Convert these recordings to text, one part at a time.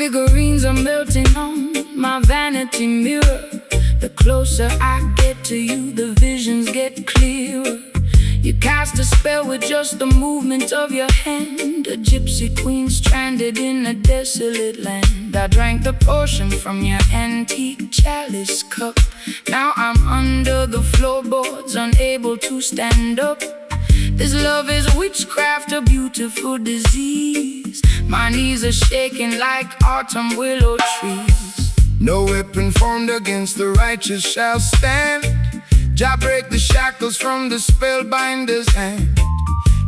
figurines are melting on my vanity mirror. The closer I get to you, the visions get clearer. You cast a spell with just the movement of your hand, a gypsy queen stranded in a desolate land. I drank the potion from your antique chalice cup. Now I'm under the floorboards, unable to stand up. This love is witchcraft, a beautiful disease. My knees are shaking like autumn willow trees. No weapon formed against the righteous shall stand. Jah break the shackles from the spellbinder's hand.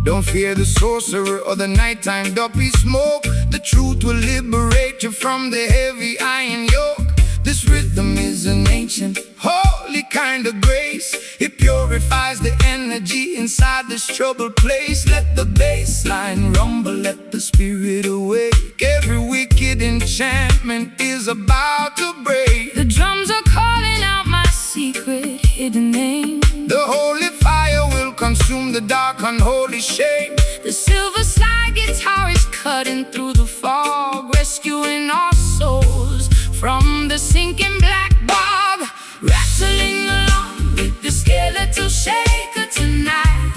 Don't fear the sorcerer or the nighttime duppy smoke. The truth will liberate you from the heavy iron yoke. This rhythm is an ancient, holy kind of grace. It purifies the energy inside this troubled place. Let the bass line rumble, let the spirit awake. Every wicked enchantment is about to break. The drums are calling out my secret hidden name. The holy fire will consume the dark unholy shame. The silver slide guitar is cutting through the fog, rescuing our souls from the sinking black bog. Rattling along with the skeletal shaker tonight,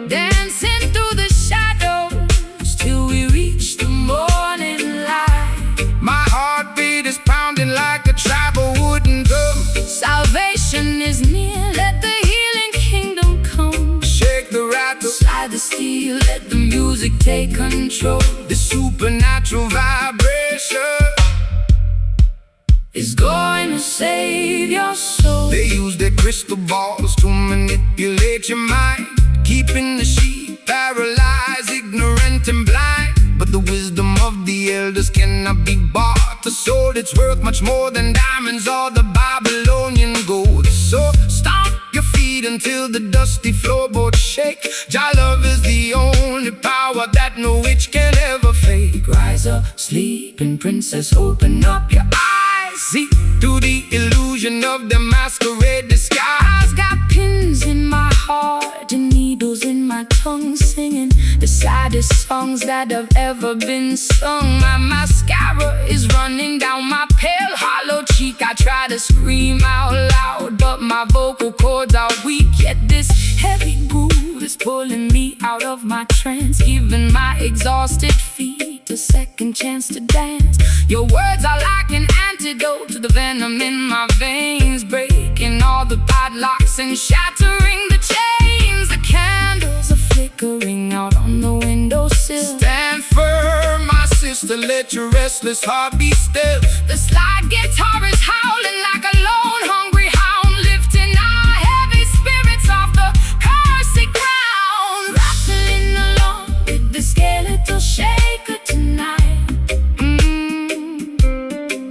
dancing through the shadows till we reach the morning light. My heartbeat is pounding like a tribal wooden drum. Salvation is near, let the healing kingdom come. Shake the rattle, slide the steel, let the music take control. the supernatural vibration is going to save your soul. They use their crystal balls to manipulate your mind, keeping the sheep paralyzed, ignorant and blind. But the wisdom of the elders cannot be bought. The soul, it's worth much more than diamonds or the Babylonian gold. So stomp your feet until the dusty floorboards shake. Jah love is the only power that no witch can ever fake. Rise up, sleeping princess, open up your eyes. See through the illusion of the masquerade disguise. Got pins in my heart and needles in my tongue, singing the saddest songs that have ever been sung. My mascara is running down my pale hollow cheek. I try to scream out loud, but my vocal cords are weak. Yet this heavy groove is pulling me out of my trance, giving my exhausted feet a second chance to dance. Your words are like an antidote to the venom in my veins, breaking all the padlocks and shattering the chains. The candles are flickering out on the windowsill. Stand firm, my sister, let your restless heart be still. The slide guitar is howling like a lone hungry hound, lifting our heavy spirits off the cursed ground. Rattling along with the skeletal shaker tonight,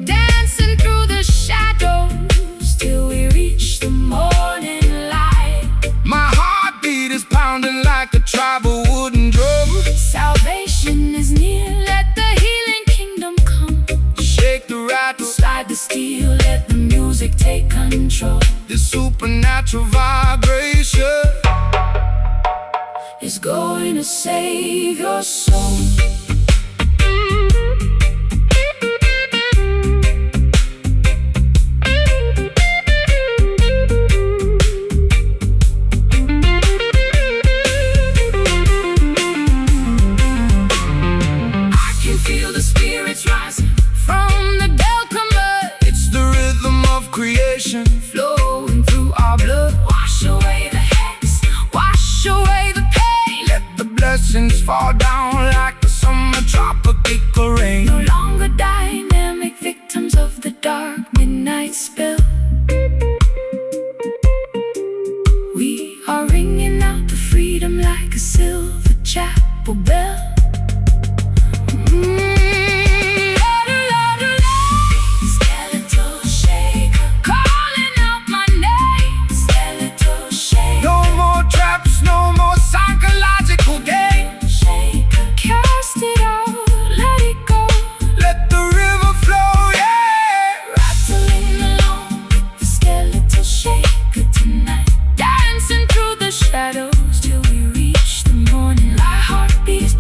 dancing through the shadows till we reach the morning light. My heartbeat is pounding like a tribal wooden drum. Salvation is near, let the healing kingdom come. Shake the rattle, slide the steel, let the music take control. the supernatural vibration is going to save your soul. Feel the spirits rising from the bell convert. It's the rhythm of creation flowing through our blood. Wash away the hex, wash away the pain. Let the blessings fall down like the summer tropical rain. No longer dynamic victims of the dark midnight spell. We are ringing out the freedom like a silver chapel bell. Skeletal shaker, calling out my name. Skeletal shaker, No more traps, no more psychological games. shaker, cast it out, let it go. Let the river flow, yeah. Rattling along with the skeletal shaker tonight, dancing through the shadows till we reach the morning. My heart beats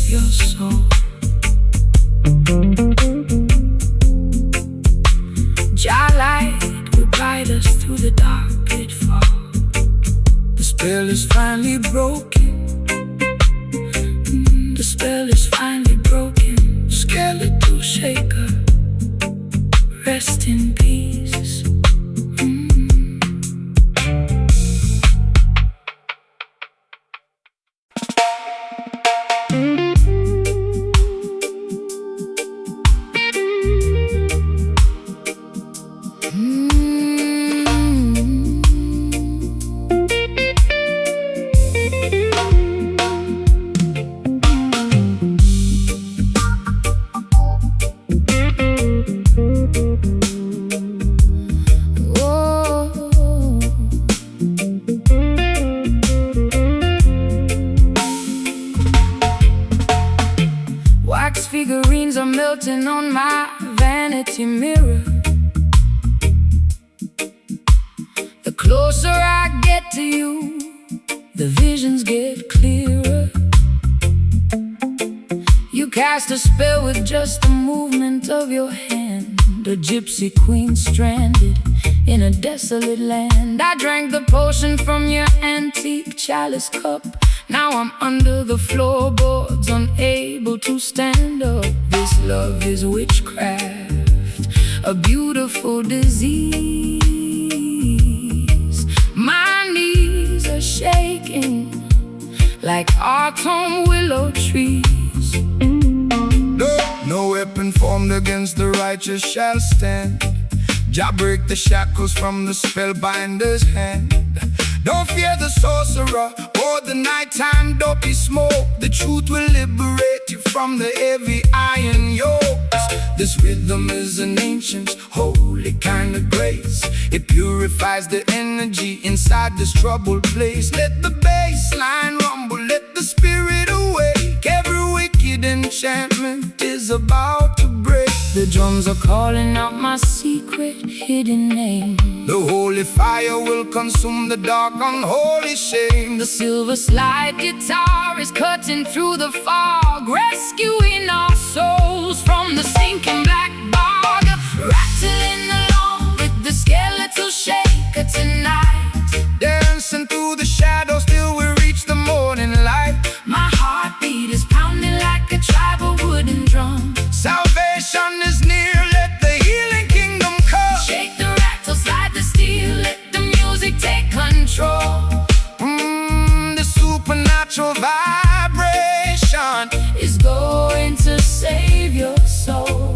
your soul. Jah light will guide us through the dark pitfall. The spell is finally broken. The spell is finally broken. Skeletal shaker, rest in peace. Wax figurines are melting on my vanity mirror. The closer I get to you, the visions get clearer. You cast a spell with just the movement of your hand. A gypsy queen stranded in a desolate land. I drank the potion from your antique chalice cup. Now I'm under the floorboards, unable to stand up. This love is witchcraft, a beautiful disease. My knees are shaking like autumn willow trees. No weapon formed against the righteous shall stand. Jah break the shackles from the spellbinder's hand. Don't fear the sorcerer or the nighttime dopey smoke. The truth will liberate you from the heavy iron yokes. This rhythm is an ancient, holy kind of grace. It purifies the energy inside this troubled place. Let the bass line rumble, let the spirit awake. Every wicked enchantment is about to break. The drums are calling out my secret hidden name. The holy fire will consume the dark unholy shame. The silver slide guitar is cutting through the fog, rescuing our souls from the sinking black bog. Rattling along with the skeletal shaker tonight. Dancing through the shadows till we reach the morning light. My heartbeat is pounding like a tribal wooden drum. Salvation is near, let the healing kingdom come. Shake the rattle, slide the steel, let the music take control. The supernatural vibration is going to save your soul.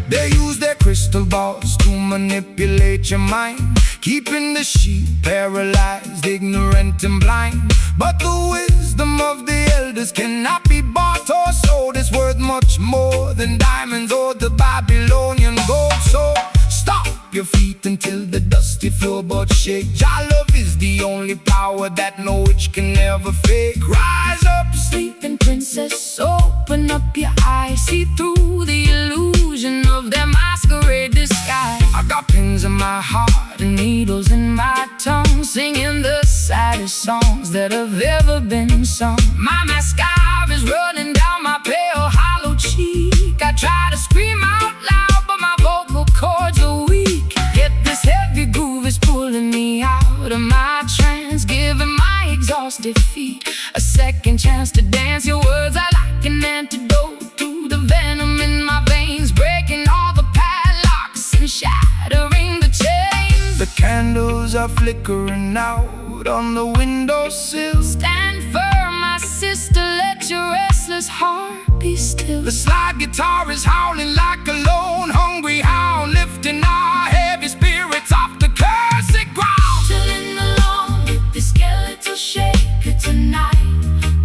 They use their crystal balls to manipulate your mind, keeping the sheep paralyzed, ignorant and blind. But the wisdom of the elders cannot be bought or sold. It's worth much more than diamonds or the Babylonian gold. So stop your feet until the dusty floorboards shake. Jah love is the only power that no witch can ever fake. Rise up, sleeping princess, open up your eyes. See through the illusion of their masquerade disguise. I got pins in my heart and needles in my tongue, singing the saddest songs that have ever been sung. My mascara is running down my pale hollow cheek. I try to scream out loud, but my vocal cords are weak. Yet this heavy groove is pulling me out of my trance, giving my exhausted feet a second chance to dance. Your words are like an antidote to the venom in my veins, breaking all the padlocks and shattering the chains. The candles are flickering out on the windowsill. Stand firm, my sister, let your restless heart be still. The slide guitar is howling like a lone hungry hound, lifting our heavy spirits off the cursed ground. Chilling along with the skeletal shaker tonight.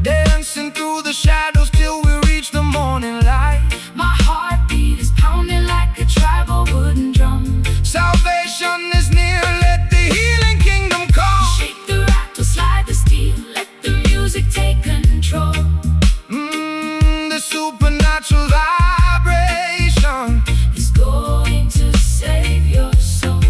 Dancing through the shadows till we reach the morning light. My heartbeat is pounding like a tribal wooden drum. Salvation is near, let the healing kingdom come. Shake the rattle, slide the steel, let the music take control. The supernatural vibration is going to save your soul.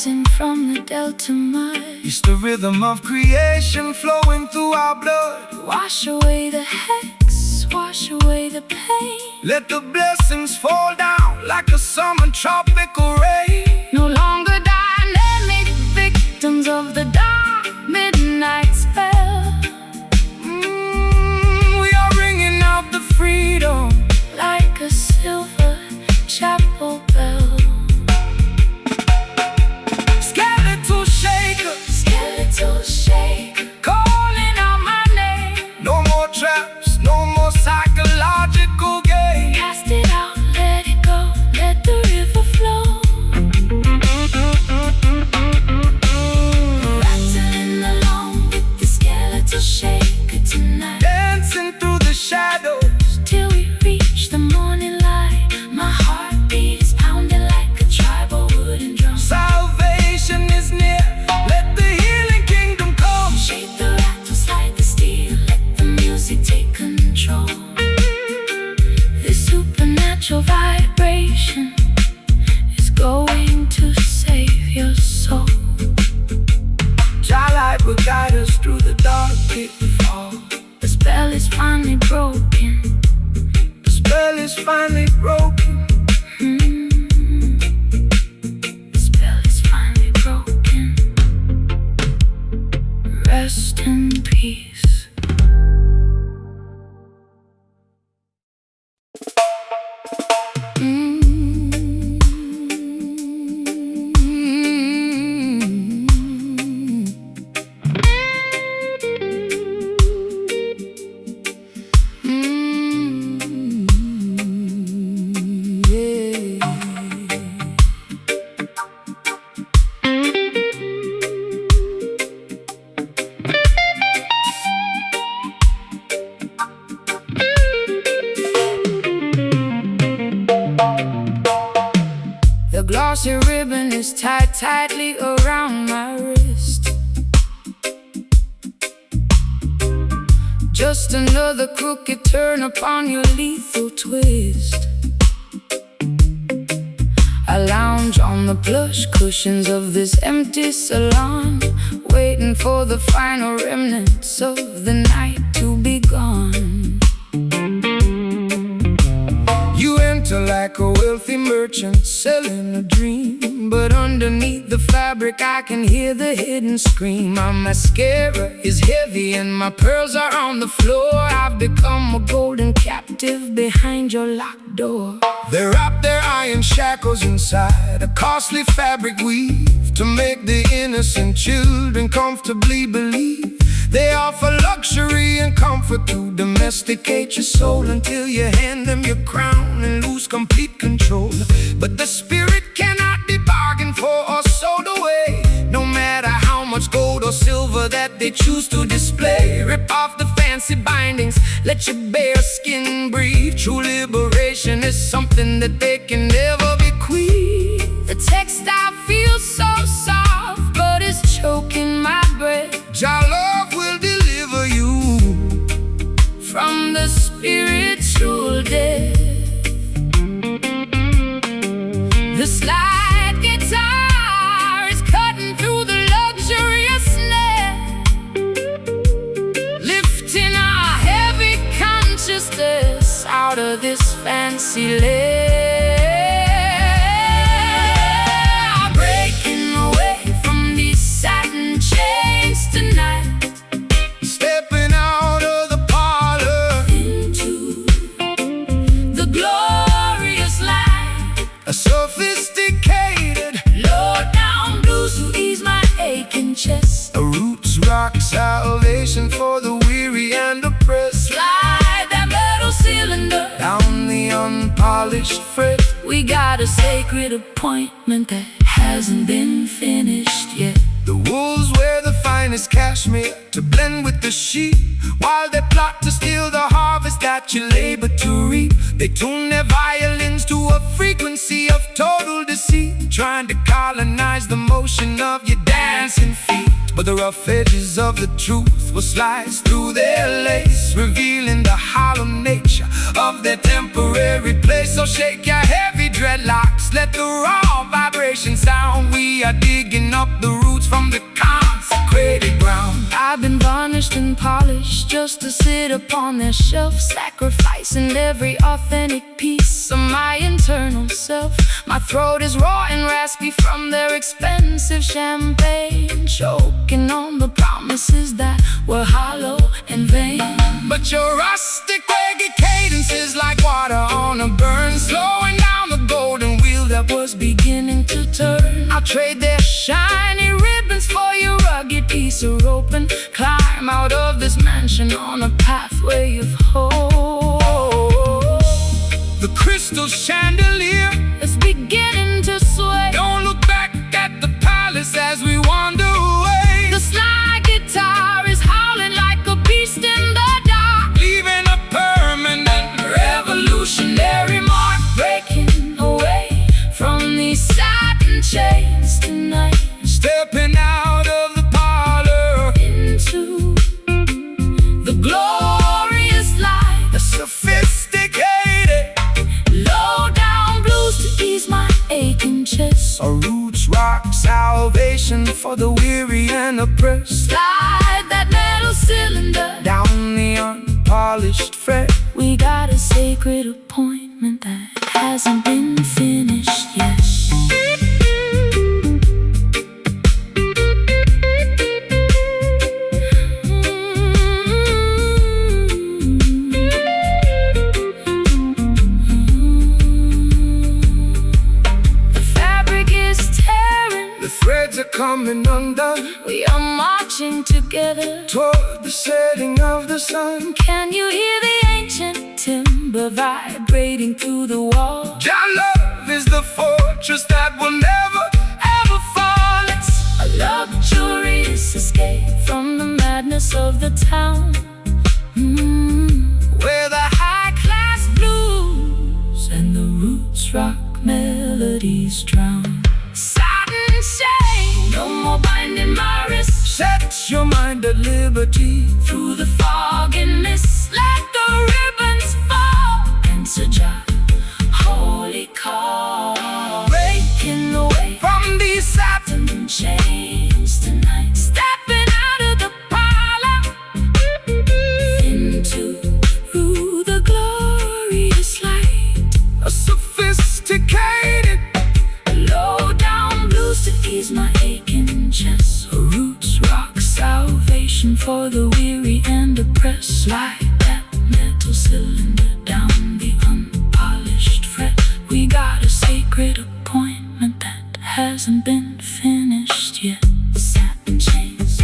rising from the delta mud. It's the rhythm of creation flowing through our blood. Wash away the hex, wash away the pain. Let the blessings fall down like a summer tropical rain. No longer dynamic victims of the dark midnight spell. We are ringing out the freedom like a silver chapel bell. Skeletal shaker, Skeletal shaker, calling out my name. No more traps, no more psychological games. cast it out, let it go, let the river flow. Rattling along with the skeletal shaker tonight, Dancing through the shadows till we reach the morning light. My heartbeat is pounding like a tribal wooden drum. salvation is near. Let the healing kingdom come. Shake the rattles like the steel, let the music take control. This supernatural vibration is going to save your soul. Jah light will guide us through the dark pitfall. The spell is finally broken. The spell is finally broken. The spell is finally broken. Rest in peace. The glossy ribbon is tied tightly around my wrist. Just another crooked turn upon your lethal twist. I lounge on the plush cushions of this empty salon, waiting for the final remnants of the night to be gone. You enter like a wealthy merchant selling a dream, but underneath the fabric I can hear the hidden scream. My mascara is heavy and my pearls are on the floor. I've become a golden captive behind your locked door. They wrap their iron shackles inside a costly fabric weave to make the innocent children comfortably believe. They offer luxury and comfort to domesticate your soul until you hand them your crown and lose complete control. But the spirit cannot be bargained for or sold away, no matter how much gold or silver that they choose to display. Rip off the fancy bindings, let your bare skin breathe. True liberation is something that they can never bequeath. The textile feels so soft, but it's choking my breath. Jah love will deliver you From the spiritual death. The slide guitar is cutting through the luxurious snare, lifting our heavy consciousness out of this fancy lair. Breaking away from these satin chains tonight, stepping out of the parlor into the glorious light. a sophisticated, Low-down blues to ease my aching chest. a roots rock salvation for the weary and oppressed. Slide that metal cylinder Down the unpolished fret, we got a sacred appointment that hasn't been finished yet. the wolves wear the finest cashmere to blend with the sheep, while they plot to steal the harvest that you labor to reap. They tune their violins to a frequency of total deceit, trying to colonize the motion of your dancing feet. but the rough edges of the truth will slice through their lace, revealing the hollow nature of their temporary place. So shake your heavy dreadlocks, let the raw vibration sound. We are digging up the roots from the consecrated ground. I've been varnished and polished just to sit upon their shelf, sacrificing every authentic piece of my internal self. My throat is raw and raspy from their expensive champagne, choking on the promises that were hollow and vain. But your rustic reggae cadence is like water on a burn, slowing down the golden wheel that was beginning to turn. I'll trade their shiny ribbons for your rugged piece of rope and climb out of this mansion on a pathway of hope. The crystal chandelier is beginning to sway. Don't look back at the palace as we wander away. The slide guitar is howling like a beast in the dark, leaving a permanent revolutionary mark, breaking away from these satin chains tonight, stepping out of the parlor into the glorious light. The sophisticated low-down blues to ease my aching chest, a roots rock salvation for the weary and oppressed. Slide that metal cylinder down the unpolished fret. We got a sacred appointment that hasn't been finished yet. Threads are coming undone. We are marching together toward the setting of the sun. Can you hear the ancient timber vibrating through the wall? Your love is the fortress that will never ever fall. It's a luxurious escape from the madness of the town, where the high-class blues and the roots rock melodies drown. No more binding my wrist. Set your mind at liberty through the fog and mist. Let the ribbons fall. Answer Jah, holy call. Breaking away from these satin chains tonight, stepping out of the parlor into the glorious light. A sophisticated low-down blues to ease my aching chest, a roots rock salvation for the weary and oppressed. Slide that metal cylinder down the unpolished fret. We got a sacred appointment that hasn't been finished yet. Satin chains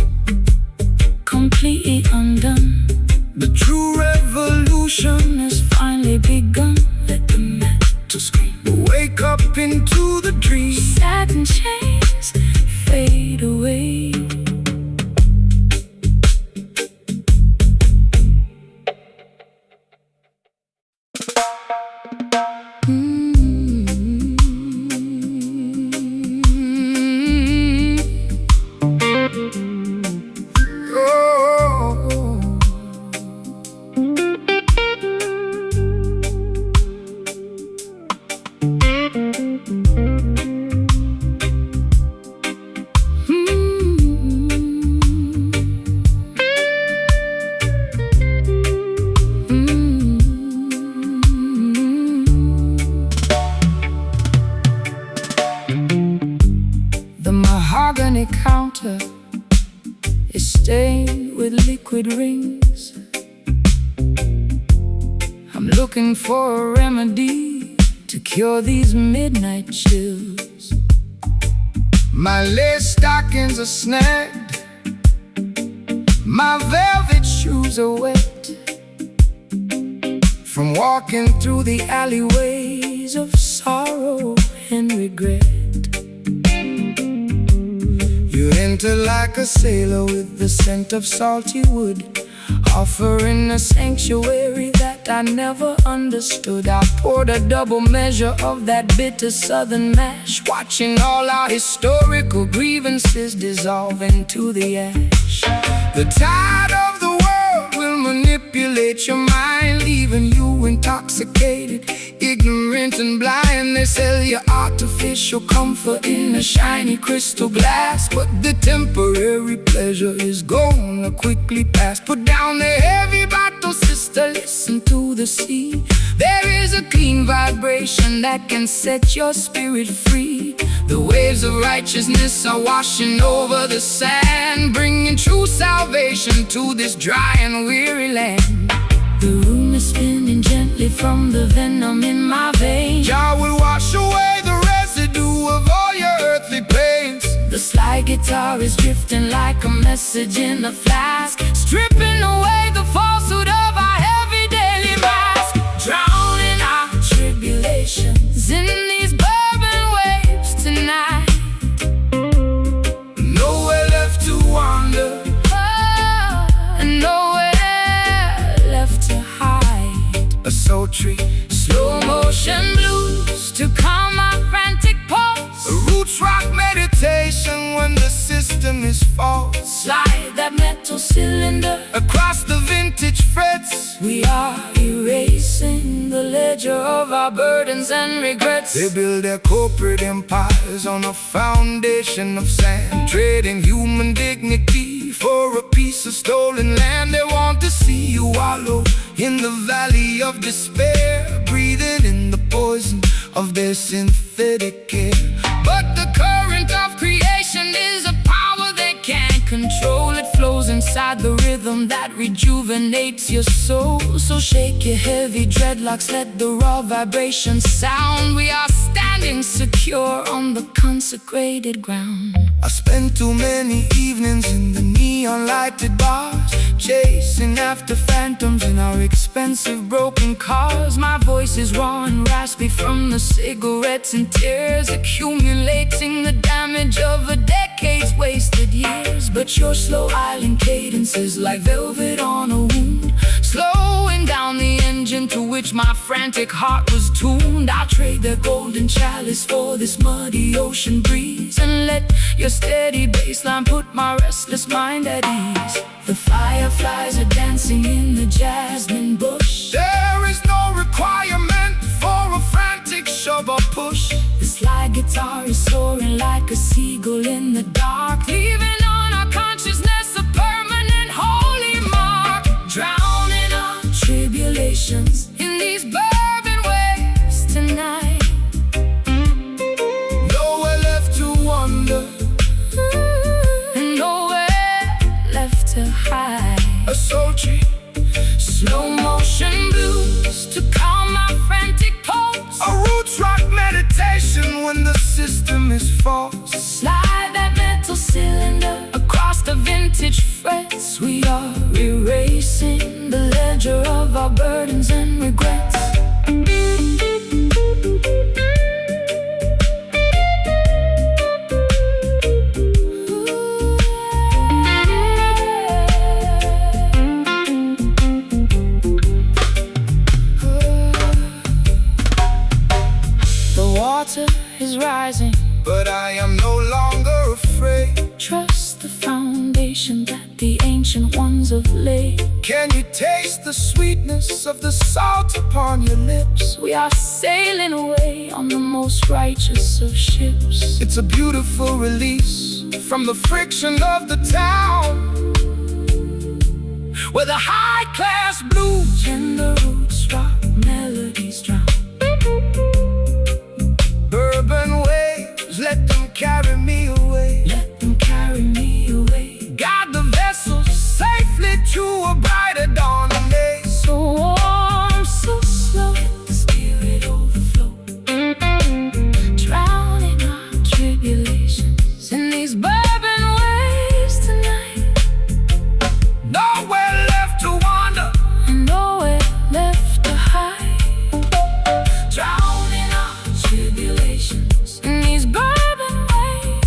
completely undone. The true revolution has finally begun. Let the metal scream wake up into the dream. Satin chains fade away. mahogany counter is stained with liquid rings. I'm looking for a remedy to cure these midnight chills. My lace stockings are snagged, my velvet shoes are wet from walking through the alleyways of sorrow and regret. You enter like a sailor with the scent of salty wood, offering a sanctuary that that I never understood. I poured a double measure of that bitter southern mash, watching all our historical grievances dissolve into the ash. The tide of the world will manipulate your mind, leaving you intoxicated, ignorant and blind. They sell you artificial comfort in a shiny crystal glass, but the temporary pleasure is gonna quickly pass. Put down the heavy bottle, sister, listen to the sea. There is a clean vibration that can set your spirit free. The waves of righteousness are washing over the sand, bringing true salvation to this dry and weary land. The room is spinning gently from the venom in my veins. Jah will wash away the residue of all your earthly pains. The slide guitar is drifting like a message in a flask, stripping away the falsehood of our heavy daily mask. Drowning our tribulations in these bourbon waves tonight. Nowhere left to wander, And nowhere left to hide. a sultry Slow motion blues to calm my frantic pulse. a roots rock meditation when the system is false. Slide that metal cylinder Across the vintage frets, we are erasing the ledger of our burdens and regrets. they build their corporate empires on a foundation of sand, trading human dignity for a piece of stolen land. They want to see you wallow in the valley of despair, breathing in the poison of their synthetic air. But the current of creation is a power they can't control. It flows inside the rhythm that rejuvenates your soul. So shake your heavy dreadlocks, let the raw vibrations sound. We are standing secure on the consecrated ground. I spent too many evenings in the neon lighted bars, chasing after phantoms in our expensive broken cars. My voice is raw and raspy from the cigarettes and tears, accumulating the damage of a decade's wasted years. But your slow island cadence is like velvet on a wound, slowing down the engine to which my frantic heart was tuned. I'll trade the golden chalice for this muddy ocean breeze, and let your steady bassline put my restless mind at ease. The fireflies are dancing in the jasmine bush. There is no requirement for a frantic shove or push. The slide guitar is soaring like a seagull in the dark, leaving on our consciousness a permanent holy mark. Drowning our tribulations in these bourbon waves tonight. Nowhere left to wander, And nowhere left to hide. a sultry Slow motion blues to calm my frantic pulse. a roots rock meditation when the system is false. Slide that metal cylinder across the vintage frets. We are erasing the ledger of our burdens and regrets. The water is rising. But I am no longer afraid. Trust the foundation that the ancient ones have laid. Can you taste the sweetness of the salt upon your lips? We are sailing away on the most righteous of ships. It's a beautiful release from the friction of the town, where the high-class blues And the roots rock melodies drown. bourbon waves, let them carry me away. Let them carry me away. Guide the vessels safely to a brighter dawn and day. So warm, so slow, the spirit overflow. Drowning our tribulations in these bourbon waves tonight. Nowhere left to wander, And nowhere left to hide. Drowning our tribulations in these bourbon waves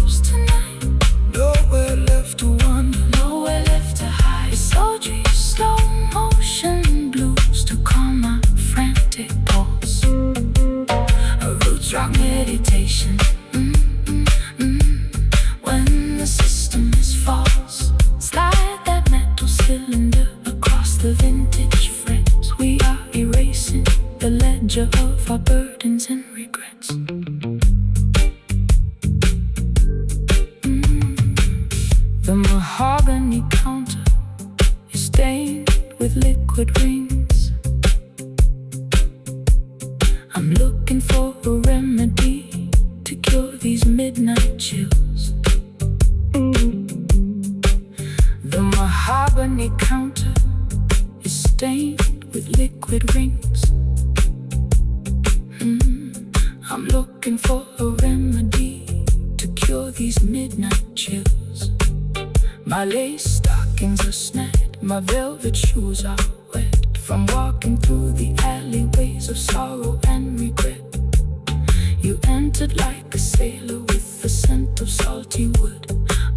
The mahogany counter is stained with liquid rings. I'm looking for a remedy to cure these midnight chills. The mahogany counter is stained with liquid rings. I'm looking for a remedy to cure these midnight chills. My lace stockings are snagged, my velvet shoes are wet from walking through the alleyways of sorrow and regret. You entered like a sailor with the scent of salty wood,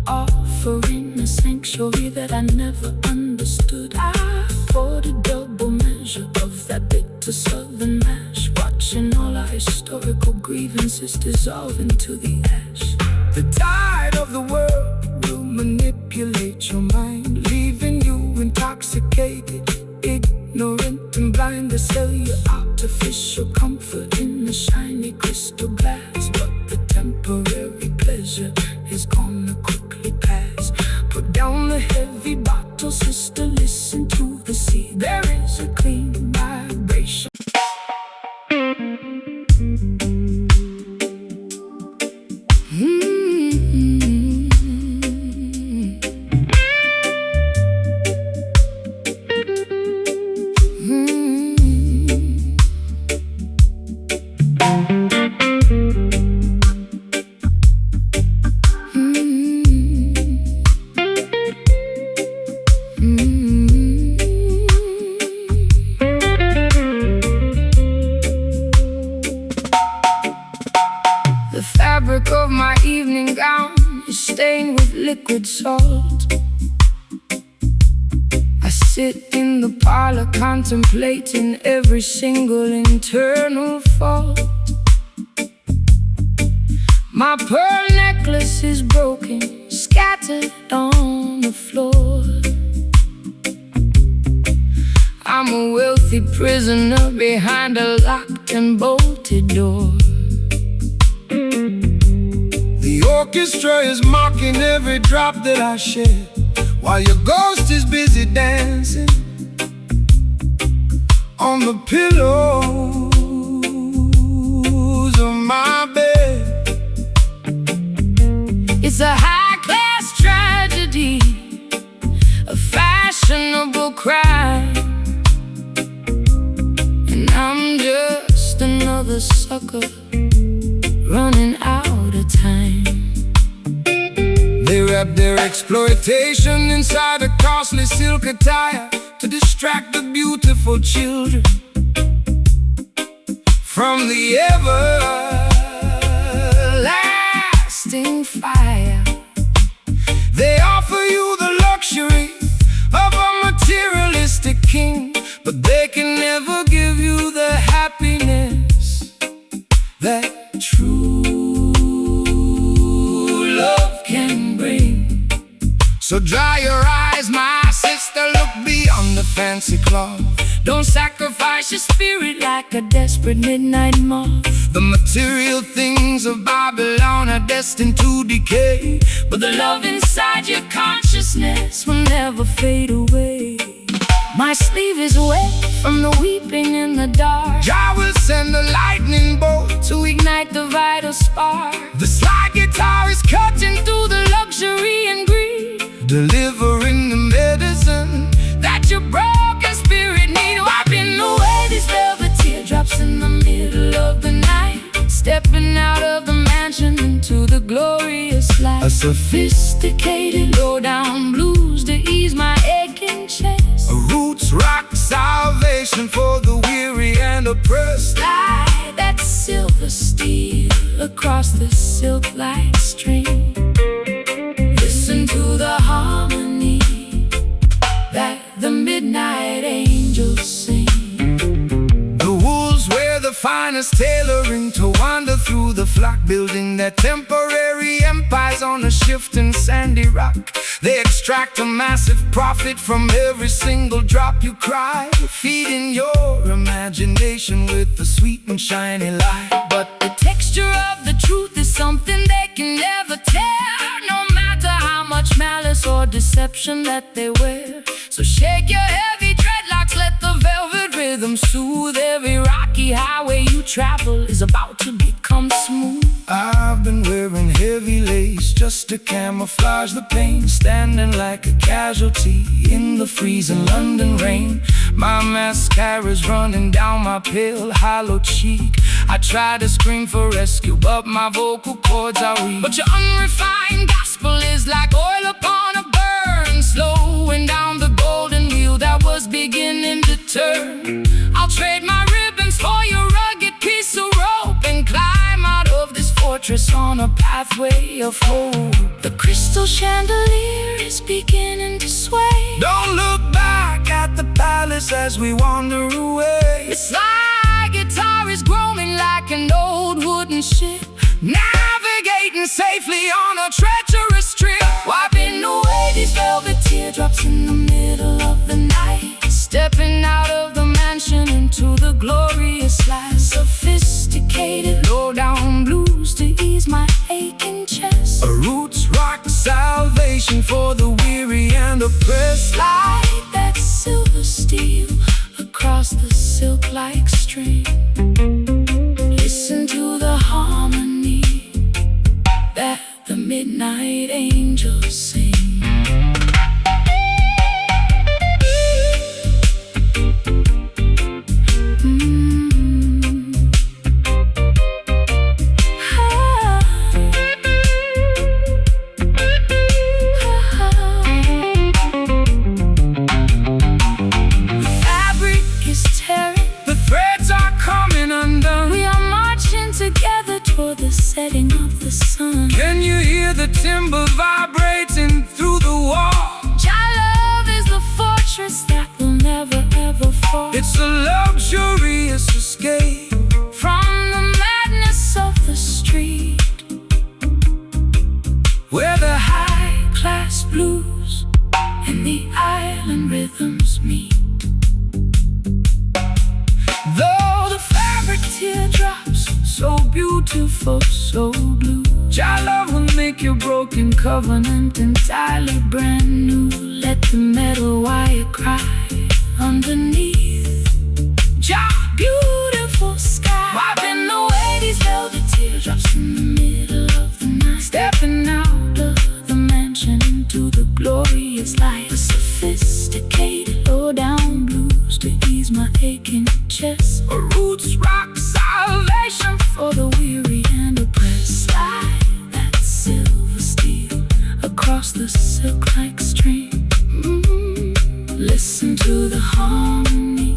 offering a sanctuary that I never understood. I poured a double measure of that bitter southern mash, watching all our historical grievances dissolve into the ash. The tide of the world will manipulate your mind, leaving you intoxicated, ignorant and blind. To sell you artificial comfort in a shiny crystal glass, but the temporary pleasure is gonna quickly pass. Put down the heavy bottle, sister, listen to the sea. There is a clean vibration. The fabric of my evening gown is stained with liquid salt. I sit in the parlor contemplating every single internal fault. My pearl necklace is broken, scattered on the floor. I'm a wealthy prisoner behind a locked and bolted door. The orchestra is mocking every drop that I shed, while your ghost is busy dancing on the pillows of my bed. It's a high-class tragedy, a fashionable crime, and I'm just another sucker running out of time. They wrap their exploitation inside a costly silk attire to distract the beautiful children from the everlasting fire. They offer you the luxury of a materialistic king, but they can never give you the happiness that true love can bring. So dry your eyes, my sister, look beyond the fancy cloth. Don't sacrifice your spirit like a desperate midnight moth. The material things of Babylon are destined to decay, but the love inside your consciousness will never fade away. My sleeve is wet from the weeping in the dark. Jah will send a lightning bolt to ignite the vital spark. The slide guitar is cutting through the luxury and greed, delivering the medicine that your broken spirit need. Wiping away these velvet teardrops in the middle of the night, stepping out of the mansion into the glorious light. A sophisticated low-down blues to ease my aching chest. A roots rock salvation for the weary and oppressed. Slide that silver steel across the silk-like stream. Listen to the harmony that the midnight angels sing. The wolves wear the finest tailoring to wander through the flock, building their temporary empires on a shifting sandy rock. They extract a massive profit from every single drop you cry, feeding your imagination with a sweet and shiny light. But the texture of the truth is something they can never tell, no matter how much malice darkness or deception that they wear. So shake your heavy dreadlocks, let the velvet rhythm soothe. Every rocky highway you travel is about to become smooth. I've been wearing heavy lace just to camouflage the pain, standing like a casualty in the freezing London rain. My mascara's running down my pale, hollow cheek. I try to scream for rescue, but my vocal cords are weak. But your unrefined gospel is like oil upon a burn, slowing down the golden wheel that was beginning to turn. I'll trade my ribbons for your rugged piece of rope and climb out of this fortress on a pathway of hope. The crystal chandelier is beginning to sway. Don't look back at the palace as we wander away. It's like guitar is groaning like an old wooden ship, navigating safely on a treacherous trip. Wiping away these velvet teardrops in the middle of the night, stepping out of the mansion into the glorious light. Sophisticated low-down blues to ease my aching chest. A roots rock salvation for the weary and oppressed. Slide that silver steel across the silk-like string. Listen to the harmony that the midnight angels sing. For the setting of the sun, can you hear the timber vibrating through the wall? Jah love is the fortress that will never ever fall. It's a luxurious escape from the madness of the street, where the high-class blues and the island rhythms meet. Though the fabric teardrops, so beautiful, so blue, Jah love will make your broken covenant entirely brand new. Let the metal wire cry underneath Jah beautiful sky. Wiping away these velvet teardrops in the middle of the night, stepping out of the mansion into the glorious light. A sophisticated low-down blues to ease my aching chest. A roots rock salvation for the weary and oppressed. Slide that silver steel across the silk-like string. Listen to the harmony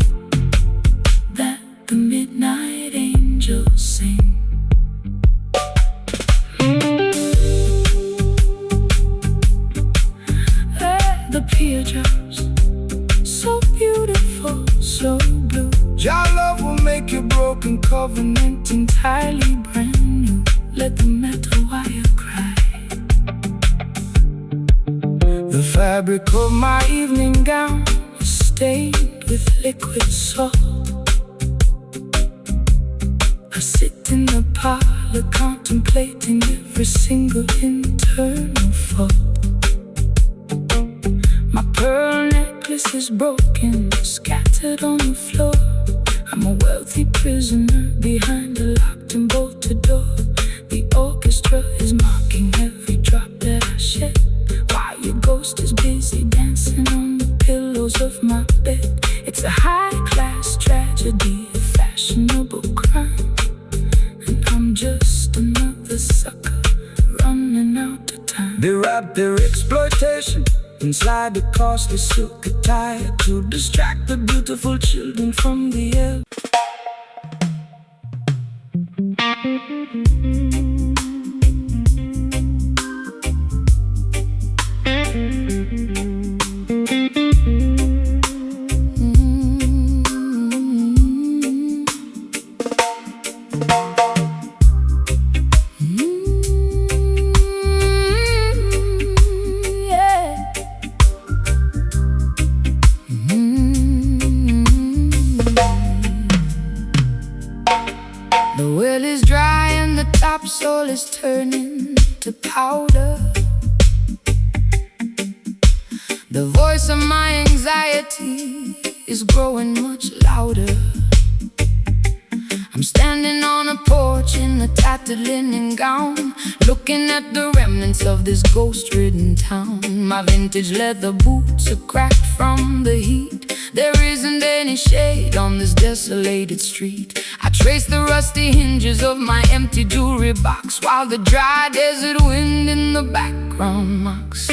that the midnight angels sing. The teardrops, so beautiful, so blue. Jah love will make your broken covenant entirely brand new. Let the metal wire cry. The fabric of my evening gown is stained with liquid salt. I sit in the parlor contemplating every single internal fault. My pearl necklace is broken, scattered on the floor. I'm a wealthy prisoner behind a locked and bolted door. The orchestra is mocking every drop that I shed, while your ghost is busy dancing on the pillows of my bed. It's a high-class tragedy, a fashionable crime, and I'm just another sucker running out of time. They wrap their exploitation inside the costly silk attire to distract the beautiful children from the air. The voice of my anxiety is growing much louder. I'm standing on a porch in a tattered linen gown, looking at the remnants of this ghost-ridden town. My vintage leather boots are cracked from the heat. There isn't any shade on this desolated street. I trace the rusty hinges of my empty jewelry box, while the dry desert wind in the background mocks.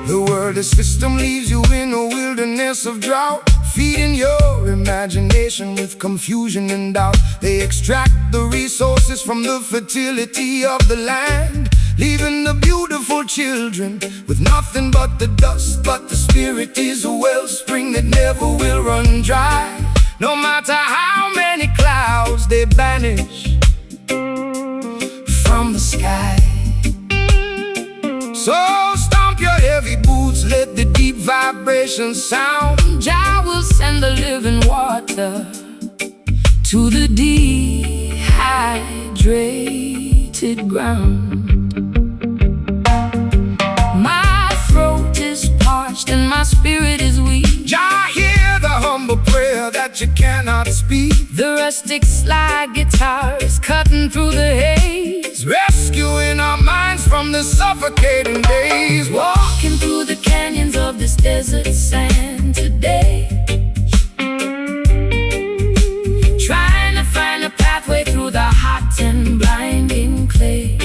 The world system leaves you in a wilderness of drought, feeding your imagination with confusion and doubt. They extract the resources from the fertility of the land, leaving the beautiful children with nothing but the dust. But the spirit is a wellspring that never will run dry, no matter how many clouds they banish from the sky. So stomp your heavy boots, let the deep vibrations sound. Jah will send the living water to the dehydrated ground. My throat is parched and my spirit is weak. Jah, hear the humble prayer that you cannot speak. The rustic slide guitar is cutting through the haze, rescuing our minds from the suffocating days. Walking through the canyons of this desert sand today, trying to find a pathway through the hot and blinding clay.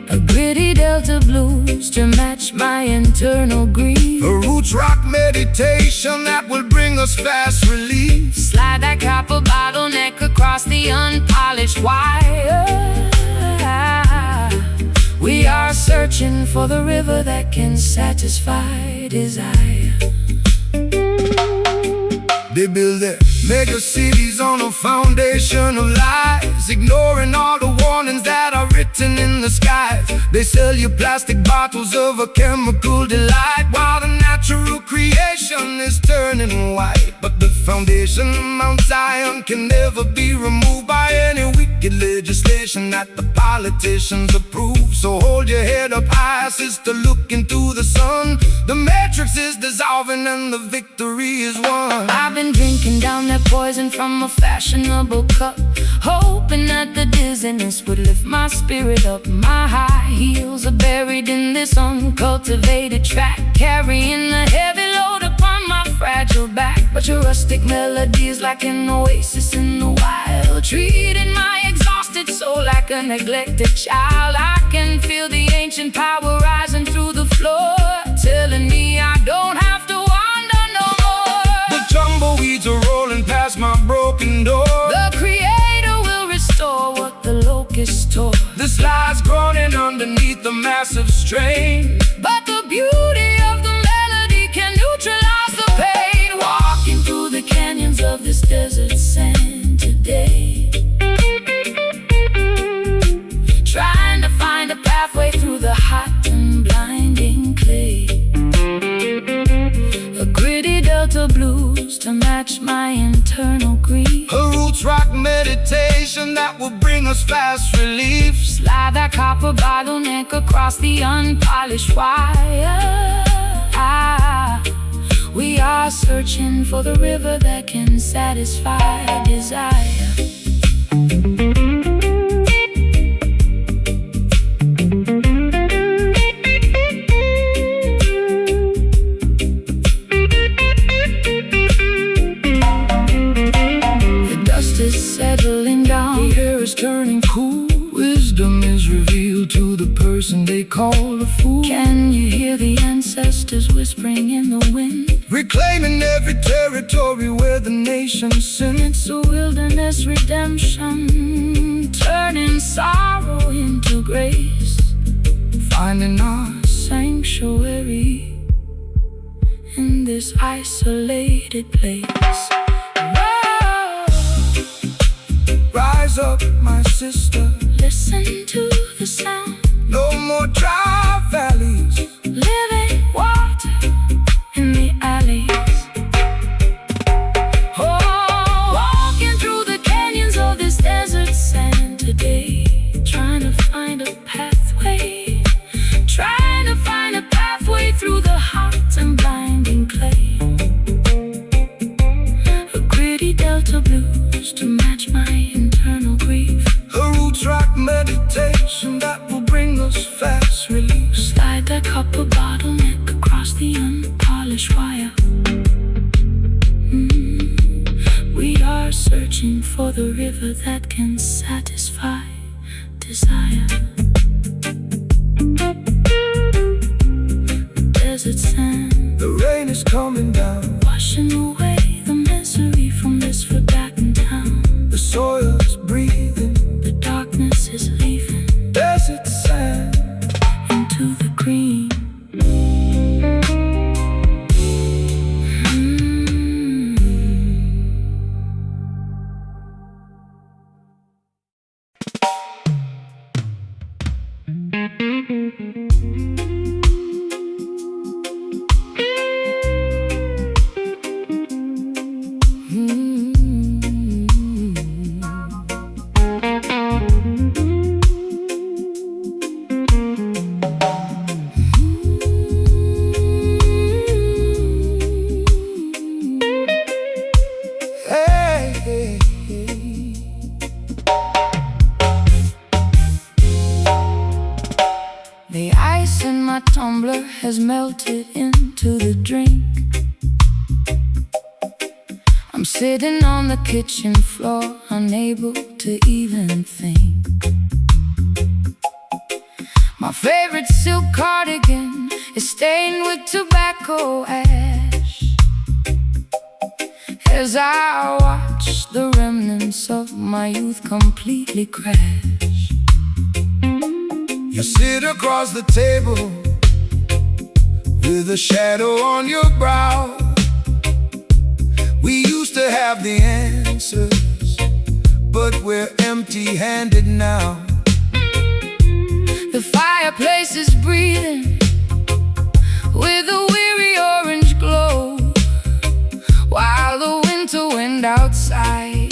A gritty Delta blues to match my internal grief. A roots rock meditation that will bring us fast relief. Slide that copper bottleneck across the unpolished wire. We are searching for the river that can satisfy desire. They build their mega cities on a foundation of lies, ignoring all the warnings that are written in the skies. They sell you plastic bottles of a chemical delight, while the natural creation is turning white. But the foundation, Mount Zion, can never be removed by any wicked legislation that the politicians approve. So hold your head up high, sister, look into the sun. The matrix is dissolving and the victory is won. I've been drinking down that poison from a fashionable cup, hoping that the dizziness would lift my spirit up. My high heels are buried in this uncultivated track, carrying a heavy load upon my fragile back. But your rustic melody is like an oasis in the wild, treating my exhausted soul like a neglected child. I can feel the ancient power rising through the floor, telling me I don't have to wander no more. The tumbleweeds are rolling past my broken door. The Creator will restore what the locusts tore. The slide's groaning underneath the massive strain, but the beauty of the melody can neutralize the pain. Walking through the canyons of this desert sand today, trying to find a pathway through the hot and blinding clay. A gritty Delta blues to match my internal grief. A roots rock meditation that will bring us fast relief. Slide that copper bottleneck across the unpolished wire. We are searching for the river that can satisfy desire. The dust is settling down, the air is turning cool. Wisdom is revealed to the person they call a fool. Can you hear the ancestors whispering in the wind? Reclaiming every territory where the nation sinned. It's a wilderness redemption, turning sorrow into grace, finding our sanctuary in this isolated place. Whoa. Rise up, my sister, Listen to the sound. no more dry valleys. Living water in the alleys. Oh, walking through the canyons of this desert sand today, trying to find a pathway, trying to find a pathway through the up a bottleneck across the unpolished wire. We are searching for the river that can satisfy desire. Desert sand, the rain is coming down, washing away the misery from this forgotten town. the soil's breathing, The darkness is leaving desert sand. into the green. The ice in my tumbler has melted into the drink. I'm sitting on the kitchen floor, unable to even think. My favorite silk cardigan is stained with tobacco ash as I watch the remnants of my youth completely crash. You sit across the table with a shadow on your brow. We used to have the answers, but we're empty-handed now. The fireplace is breathing with a weary orange glow, while the winter wind outside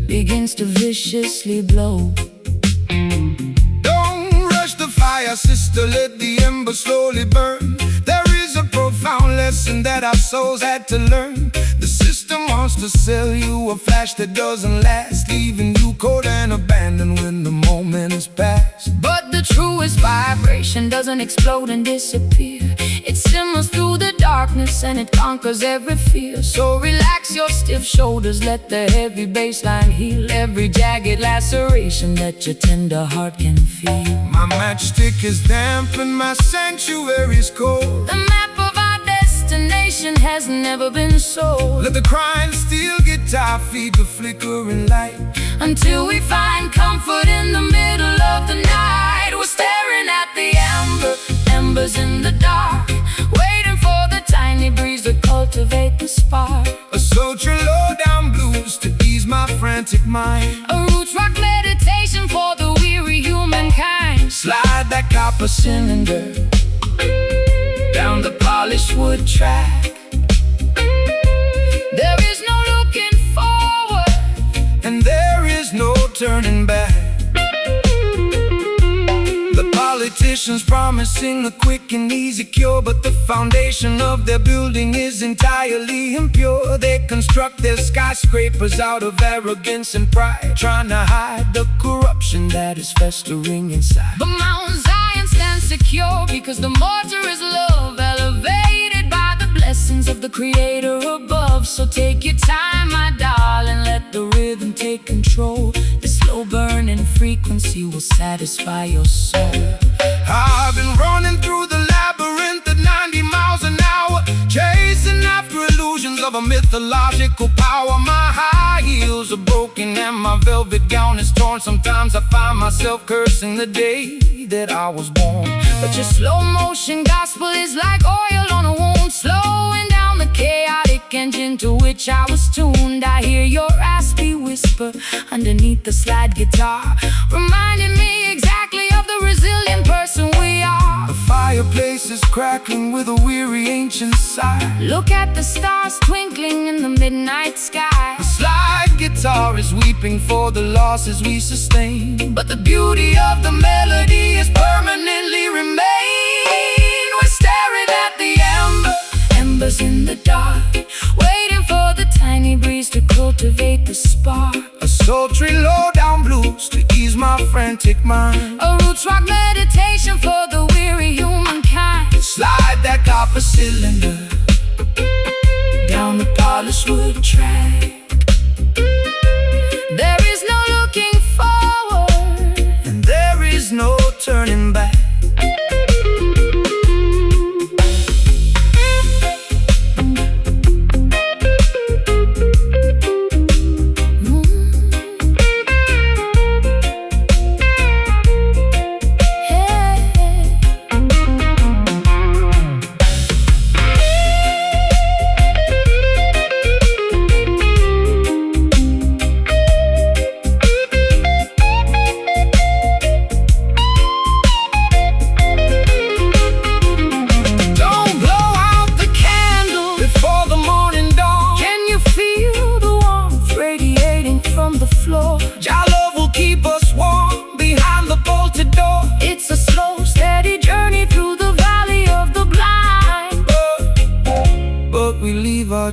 begins to viciously blow. The fire, sister, let the embers slowly burn. There is a profound lesson that our souls had to learn. The system wants to sell you a flash that doesn't last, leaving you cold and abandoned when the moment is past. But the truest vibration doesn't explode and disappear. It simmers through the darkness and it conquers every fear. So relax your stiff shoulders, let the heavy bassline heal every jagged laceration that your tender heart can feel. My matchstick is damp and my sanctuary's cold. The map of our destination has never been sold. Let the crying steel guitar feed the flickering light until we find comfort in the middle of the night. We're staring at the embers in the dark, waiting for the tiny breeze to cultivate the spark. A sultry low-down blues to ease my frantic mind. A roots rock meditation for the weary humankind. Slide that copper cylinder down the polished wood track. There is no looking forward, and there is no turning back. The politicians promising a quick and easy cure, but the foundation of their building is entirely impure. They construct their skyscrapers out of arrogance and pride, trying to hide the corruption that is festering inside. but Mount Zion stands secure because the mortar is love, elevated by the blessings of the Creator above. So take your time, my darling, let the rhythm take control. The slow burning frequency will satisfy your soul. I've been running through the labyrinth at 90 miles an hour, chasing after illusions of a mythological power. My high heels are broken and my velvet gown is torn. Sometimes I find myself cursing the day that I was born. But your slow motion gospel is like oil on a wound, slowing down the chaotic engine to which I was tuned. I hear your raspy whisper underneath the slide guitar, reminding me exactly of the resilient person we are. The fireplace is crackling with a weary ancient sigh. Look at the stars twinkling in the midnight sky. The slide guitar is weeping for the losses we sustain, But the beauty of the melody is permanently remain. We're staring at the embers in the dark, waiting for the tiny breeze to cultivate the spark. a sultry low-down blues to ease my frantic mind. A roots rock meditation for the weary humankind.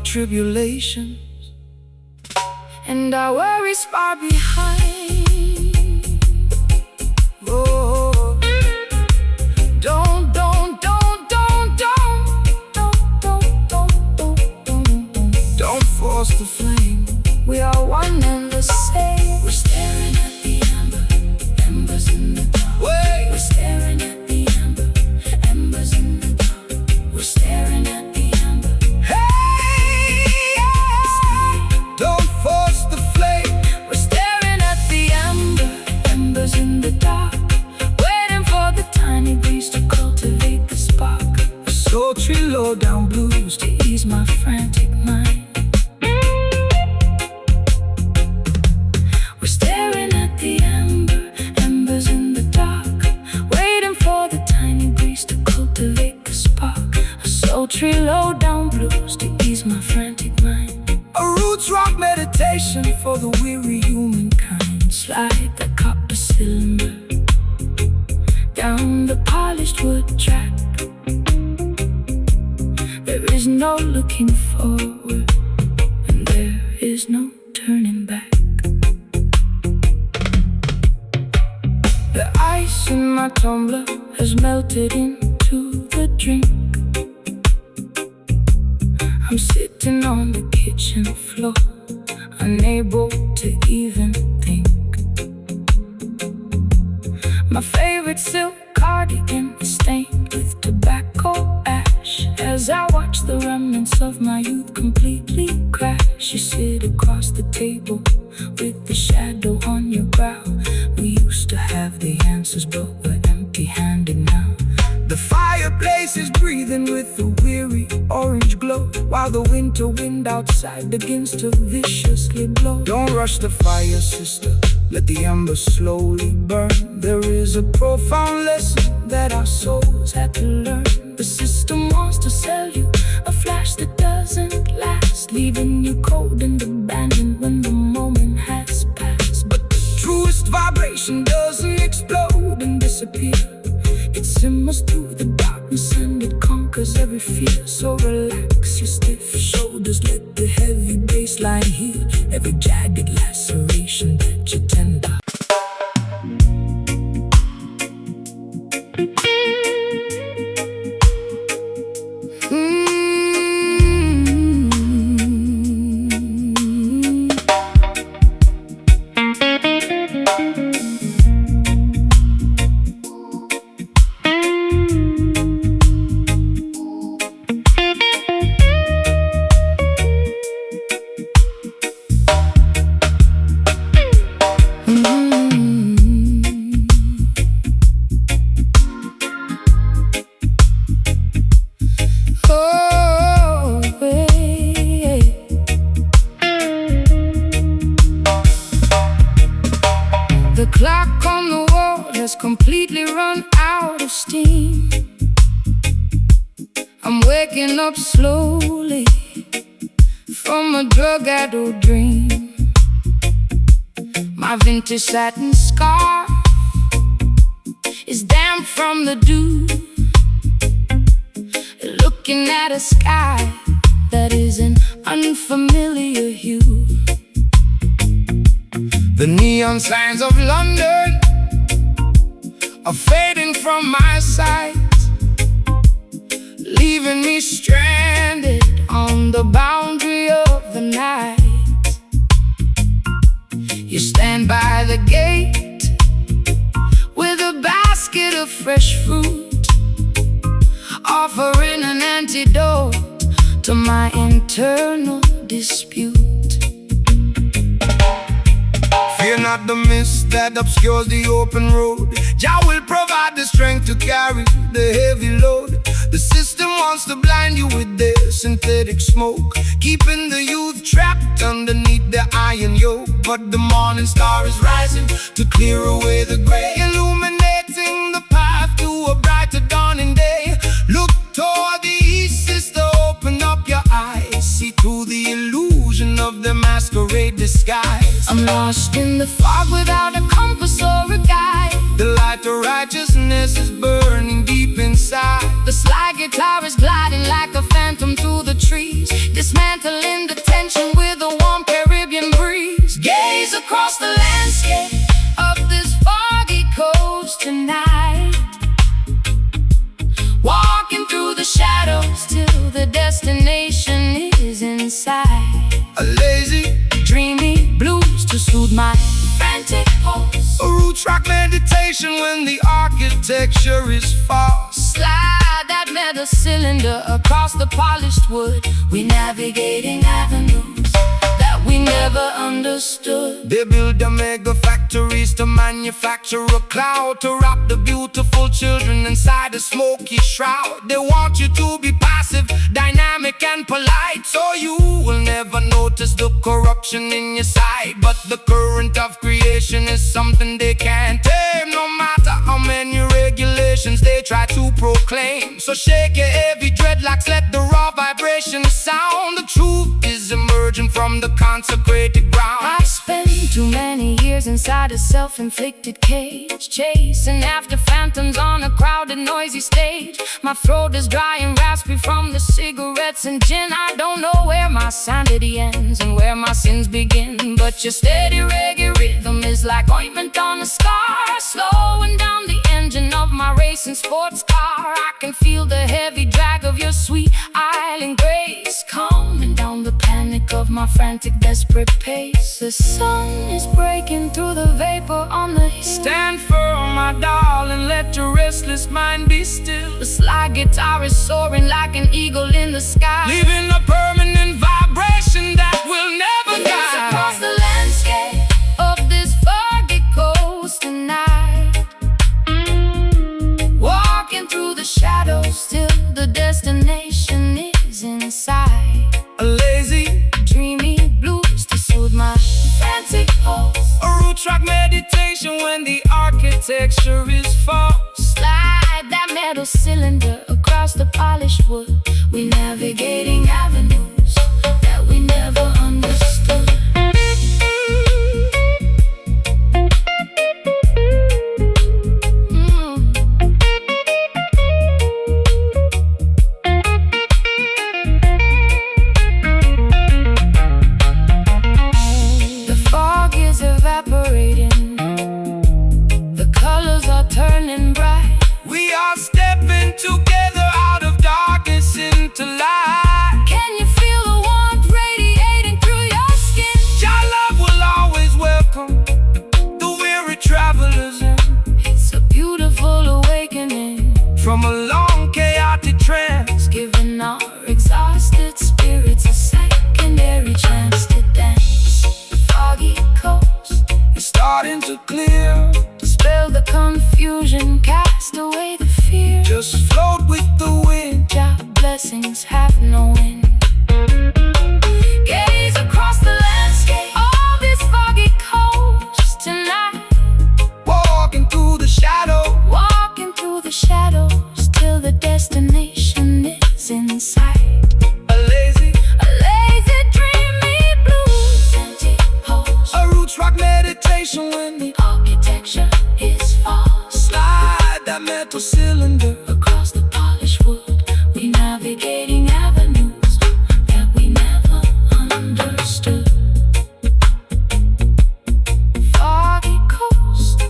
tribulations and our worries far behind. Oh, Don't force the flame. We are one and the same. We're staring at the embers in the dark. Wait. We're staring at the embers in the dark. We're staring at the Hey, yeah. Don't force the flame. We're staring at the embers in the dark, waiting for the tiny breeze to cultivate the spark. A sultry low-down blues To ease my frantic mind. We're staring at the embers in the dark, waiting for the tiny breeze to cultivate the spark. A sultry low-down blues to ease my frantic mind. A roots rock meditation for the weary humankind. Slide the copper cylinder down the polished wood track. There is no looking forward, and there is no turning back. The ice in my tumbler has melted into the drink. I'm sitting on the kitchen floor, unable to even think. My favorite silk cardigan is stained with tobacco ash. As I watch the remnants of my youth completely crash, you sit across the table with the shadow on your brow. We used to have the answers, but we're empty-handed now. The fireplace is breathing with a weary orange glow, while the winter wind outside begins to viciously blow. Don't rush the fire, sister, let the embers slowly burn. There is a profound lesson that our souls had to learn. The system wants to sell you a flash that doesn't last, leaving you cold and abandoned when the moment has passed. But the truest vibration doesn't explode and disappear. It simmers through the darkness and it conquers every fear. So relax your stiff shoulders, let the heavy bass line heal every jagged laceration that you tender. The clock on the wall has completely run out of steam. I'm waking up slowly from a drug-addled dream. My vintage satin scarf is damp from the dew, looking at a sky that is an unfamiliar hue. The neon signs of London are fading from my sight, leaving me stranded on the boundary of the night. You stand by the gate with a basket of fresh fruit, offering an antidote to my internal dispute. Fear not the mist that obscures the open road. Jah will provide the strength to carry the heavy load. The system wants to blind you with their synthetic smoke, keeping the youth trapped underneath the iron yoke. But the morning star is rising to clear away the gray, illuminating the path to a brighter dawning day. Look toward the east, sister, open up your eyes. See through the illusion of the masquerade disguise. I'm lost in the fog without a compass or a guide. The light of righteousness is burning deep inside. The slide guitar is gliding like a phantom through the trees, dismantling my frantic pulse. A root rock meditation when the architecture is false. Slide that metal cylinder across the polished wood. We navigating avenues that we never understood. They build the mega factories to manufacture a cloud, to wrap the beautiful children inside a smoky shroud. They want you to be passive, dynamic and polite, so you will never notice the corruption in your sight. But the current of creation is something they can't tame, no matter how many regulations they try to proclaim. So shake your heavy dreadlocks, let the raw vibrations sound. The truth is emerging from the consecrated ground. I spent too many years inside a self-inflicted cage, chasing after phantoms on a crowded, noisy stage. My throat is dry and raspy from the cigarettes and gin. I don't know where my sanity ends and where my sins begin, but your steady reggae rhythm is like ointment on a scar, slowing down the engine of my racing sports car. I can feel the heavy drag of your sweet island grace, calming down the panic of my frantic, desperate pace. The sun is breaking through the vapor on the hill. Stand firm, my darling, let your restless mind be still. The slide guitar is soaring like an eagle in the sky, leaving a permanent vibration that will never die. Across the landscape of this foggy coast tonight, walking through the shadows till the destination is in sight. A lazy, dreamy blues to soothe my frantic pulse. a root track meditation when the architecture is false. Slide that metal cylinder across the polished wood. We navigating avenues that we never understood. Evaporating, the colors are turning bright. We are stepping together out of darkness into light. Can you feel the warmth radiating through your skin? Your love will always welcome the weary travelers in. It's a beautiful awakening From a long chaotic trance, giving our exhausted spirits a secondary chance to dance. Foggy coast it's starting to clear. dispel the confusion, cast away the fear. Just float with the wind. Your blessings have no end. Gaze across the landscape of this foggy coast tonight, Walking through the shadow, walking through the shadows till the destination is in sight. a lazy, Dreamy blues, empty pose. a roots rock meditation when the Architecture is false. slide that metal cylinder. Across the polished wood, we navigating avenues that we never understood. Foggy coast,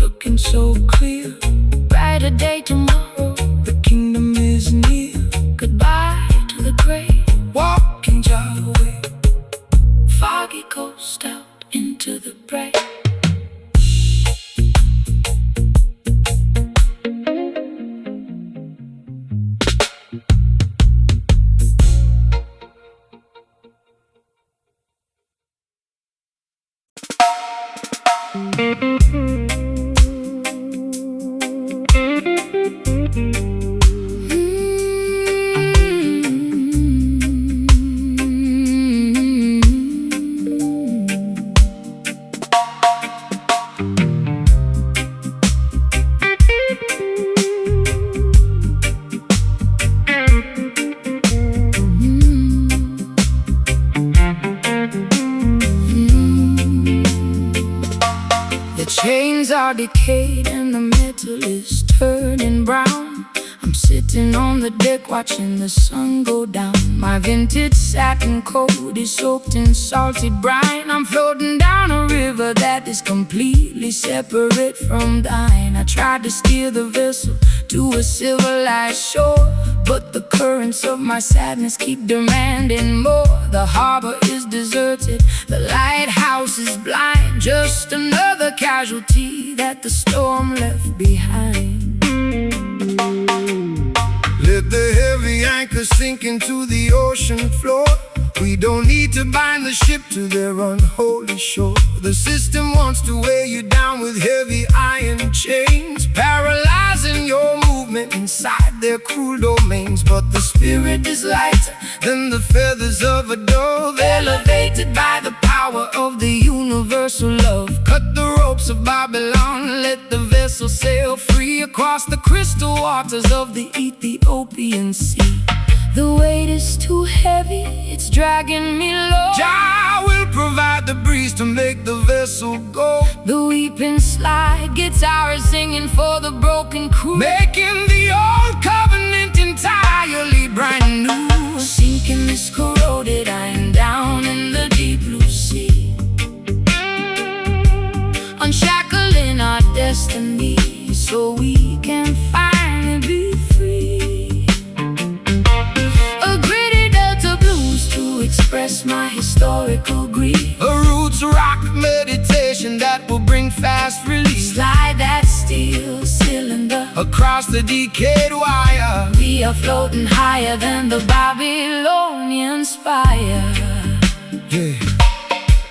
Looking so clear, brighter day tomorrow. the kingdom is near. Goodbye to the gray. Walking your way, Foggy coast out into the bright. Chains are decayed and the metal is turning brown. I'm sitting on the deck watching the sun go down. My vintage satin coat is soaked in salty brine. I'm floating down a river that is completely separate from thine. I tried to steer the vessel to a civilized shore. But the currents of my sadness keep demanding more. The harbor is deserted, the lighthouse is blind, just another casualty that the storm left behind. Let the heavy anchor sink into the ocean floor. We don't need to bind the ship to their unholy shore. The system wants to weigh you down with heavy iron chains, paralyzing your movement inside their cruel domains. But the spirit is lighter than the feathers of a dove, elevated by the power of the universal love. Cut the ropes of Babylon, let the vessel sail free across the crystal waters of the Ethiopian Sea. The weight is too heavy, it's dragging me low. Jah will provide the breeze to make the vessel go. The weeping slide guitar is singing for the broken crew, making the old covenant entirely brand new. Sinking this corroded iron down in the deep blue sea, unshackling our destiny so we can finally be free. A gritty Delta blues to express my historical grief. A roots rock meditation that will bring fast relief. Slide that steel cylinder across the decayed wire. We are floating higher than the Babylonian spire. Yeah.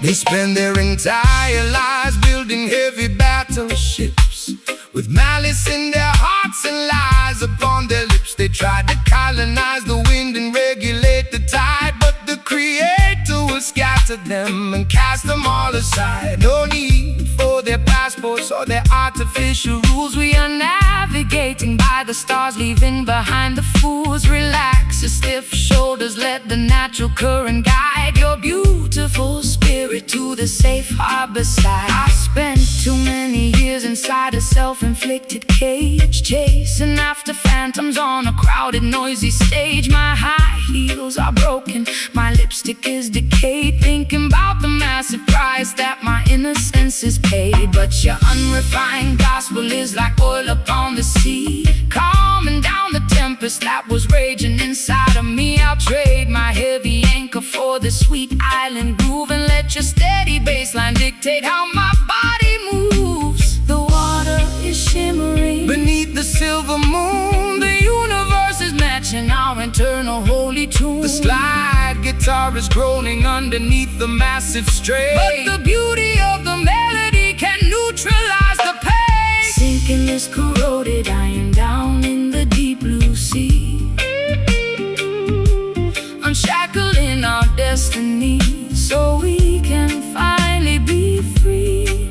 They spend their entire lives building heavy battleships, with malice in their hearts and lies upon their lips. They tried to colonize the wind and regulate the tide, but the Creator will scatter them and cast them all aside. No need for their passports or their artificial rules. We are navigating by the stars, leaving behind the fools. Relax your stiff shoulders, let the natural current guide your beautiful spirit to the safe harbor side. I spent too many years inside a self-inflicted cage, chasing after phantoms on a crowded, noisy stage. My high heels are broken, my lipstick is decayed, thinking about the massive price that my innocence is paid. But your unrefined gospel is like oil upon the sea, calming down the tempest that was raging inside of me. I'll trade my heavy anchor for the sweet island groove, and let your steady bassline dictate how my body moves. The water is shimmering beneath the silver moon. The universe is matching our internal holy tune. The slide guitar is groaning underneath the massive strain, but the beauty of the melody can neutralize the pain. Sinking this corroded iron down in the deep blue sea, unshackling our destiny so we can finally be free.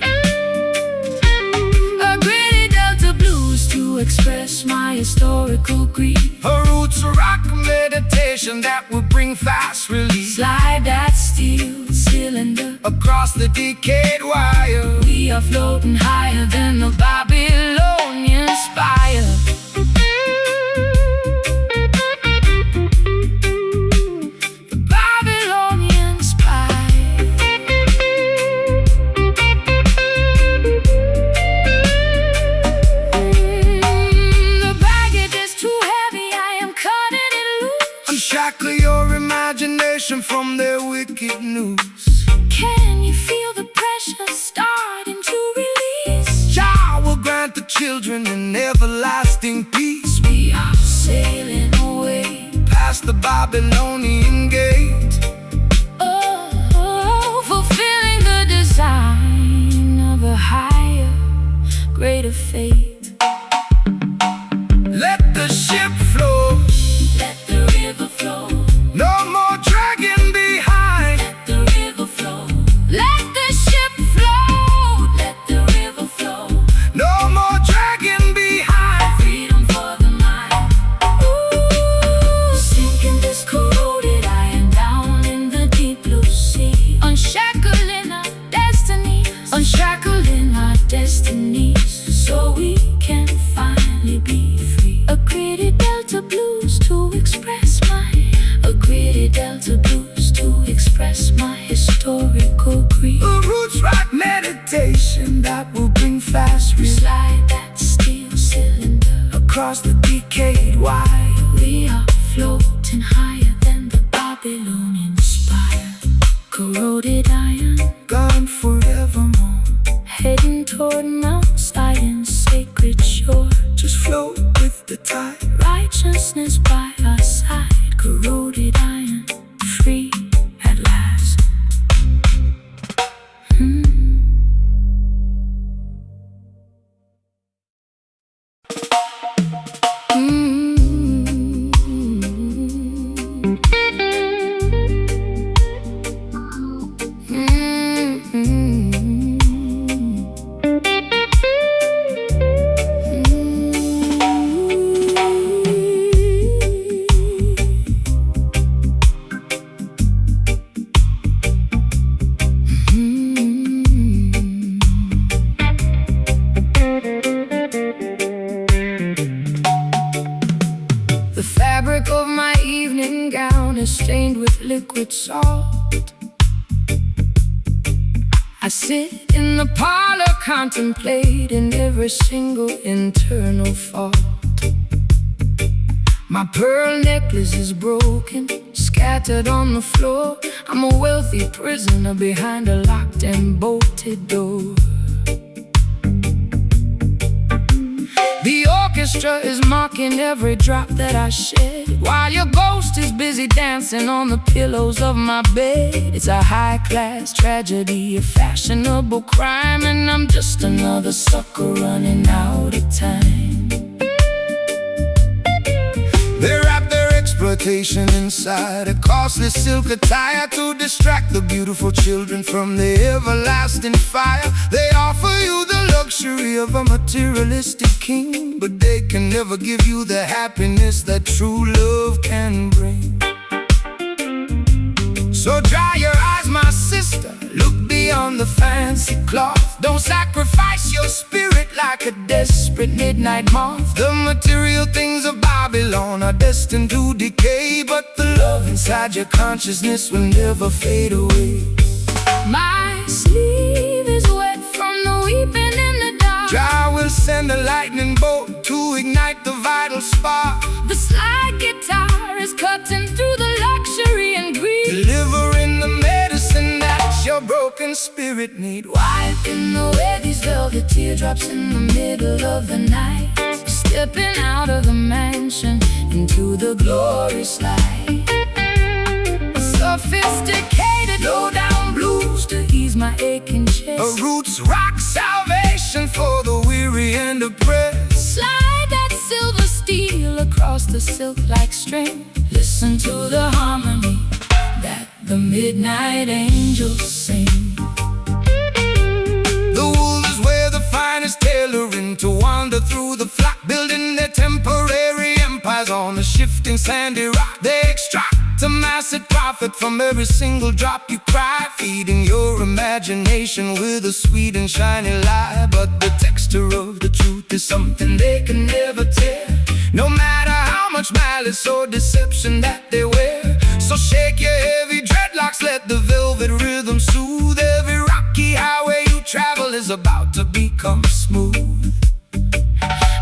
A gritty Delta blues to express my historical grief. A roots rock meditation that will bring fast relief. Slide that steel cylinder across the decayed wire. We are floating higher than the Babylonian spire. Shackle your imagination from their wicked news. Can you feel the pressure starting to release? Jah will grant the children an everlasting peace. We are sailing away past the Babylonian gate. Oh, fulfilling the design of a higher, greater fate. Let the ship flow, let the river flow. No more dragging behind. Let the river flow. Let the ship flow. Let the river flow. No more dragging behind. Freedom for the mind. Ooh, sinking this corroded iron down in the deep blue sea, unshackling our destinies, unshackling our destinies so we can finally be free. A gritty Delta blue across the decade. While we are floating higher than the Babylonian spire. Corroded iron, gone forevermore. heading toward Mount Zion's sacred shore. Just float with the tide. Righteousness by our side. Corroded iron, free at last. The fabric of my evening gown is stained with liquid salt. I sit in the parlor contemplating every single internal fault. My pearl necklace is broken, scattered on the floor. I'm a wealthy prisoner behind a locked and bolted door. The orchestra is mocking every drop that I shed, while your ghost is busy dancing on the pillows of my bed. It's a high-class tragedy, a fashionable crime, and I'm just another sucker running out of time. They wrap their exploitation inside a costly silk attire to distract the beautiful children from the everlasting fire. They offer you the luxury of a materialistic king, but they can never give you the happiness that true love can bring. So dry your eyes, my sister, look beyond the fancy cloth. Don't sacrifice your spirit like a desperate midnight moth. The material things of Babylon are destined to decay, but the love inside your consciousness will never fade away. My sleeve is wet from the weeping in the dark. Jah will send a lightning bolt to ignite the vital spark. The slide guitar is cutting through the luxury and greed, delivering the medicine that your broken spirit need. wiping away these velvet teardrops in the middle of the night. Stepping out of the mansion into the glorious light. Sophisticated low-down blues to ease my aching chest. A roots rock salvation for the weary and oppressed. Slide that silver steel across the silk-like string. Listen to the harmony that the midnight angels sing. The wool is where the finest tailoring to wander through the flock, building their temporary empires on the shifting sandy rock. They extract a massive profit from every single drop you cry, feeding your imagination with a sweet and shiny lie. But the texture of the truth is something they can never tear, no matter how much malice or deception that they wear. So shake your heavy dreadlocks, let the velvet rhythm soothe. Every rocky highway you travel is about to become smooth.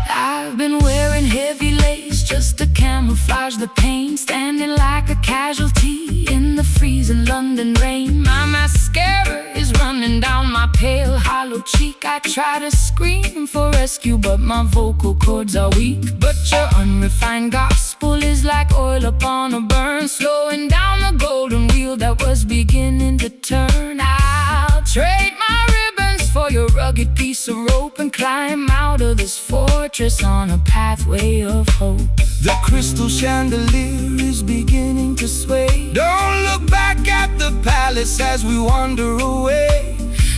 I've been wearing heavy lace just to camouflage the pain, standing like a casualty in the freezing London rain. My mascara is running down my pale, hollow cheek. I try to scream for rescue, but my vocal cords are weak. But your unrefined gospel is like oil upon a burn, slowing down the golden wheel that was beginning to turn. I'll trade my ribbons for your rugged piece of rope and climb out of this fortress on a pathway of hope. The crystal chandelier is beginning to sway. Don't look back at the palace as we wander away.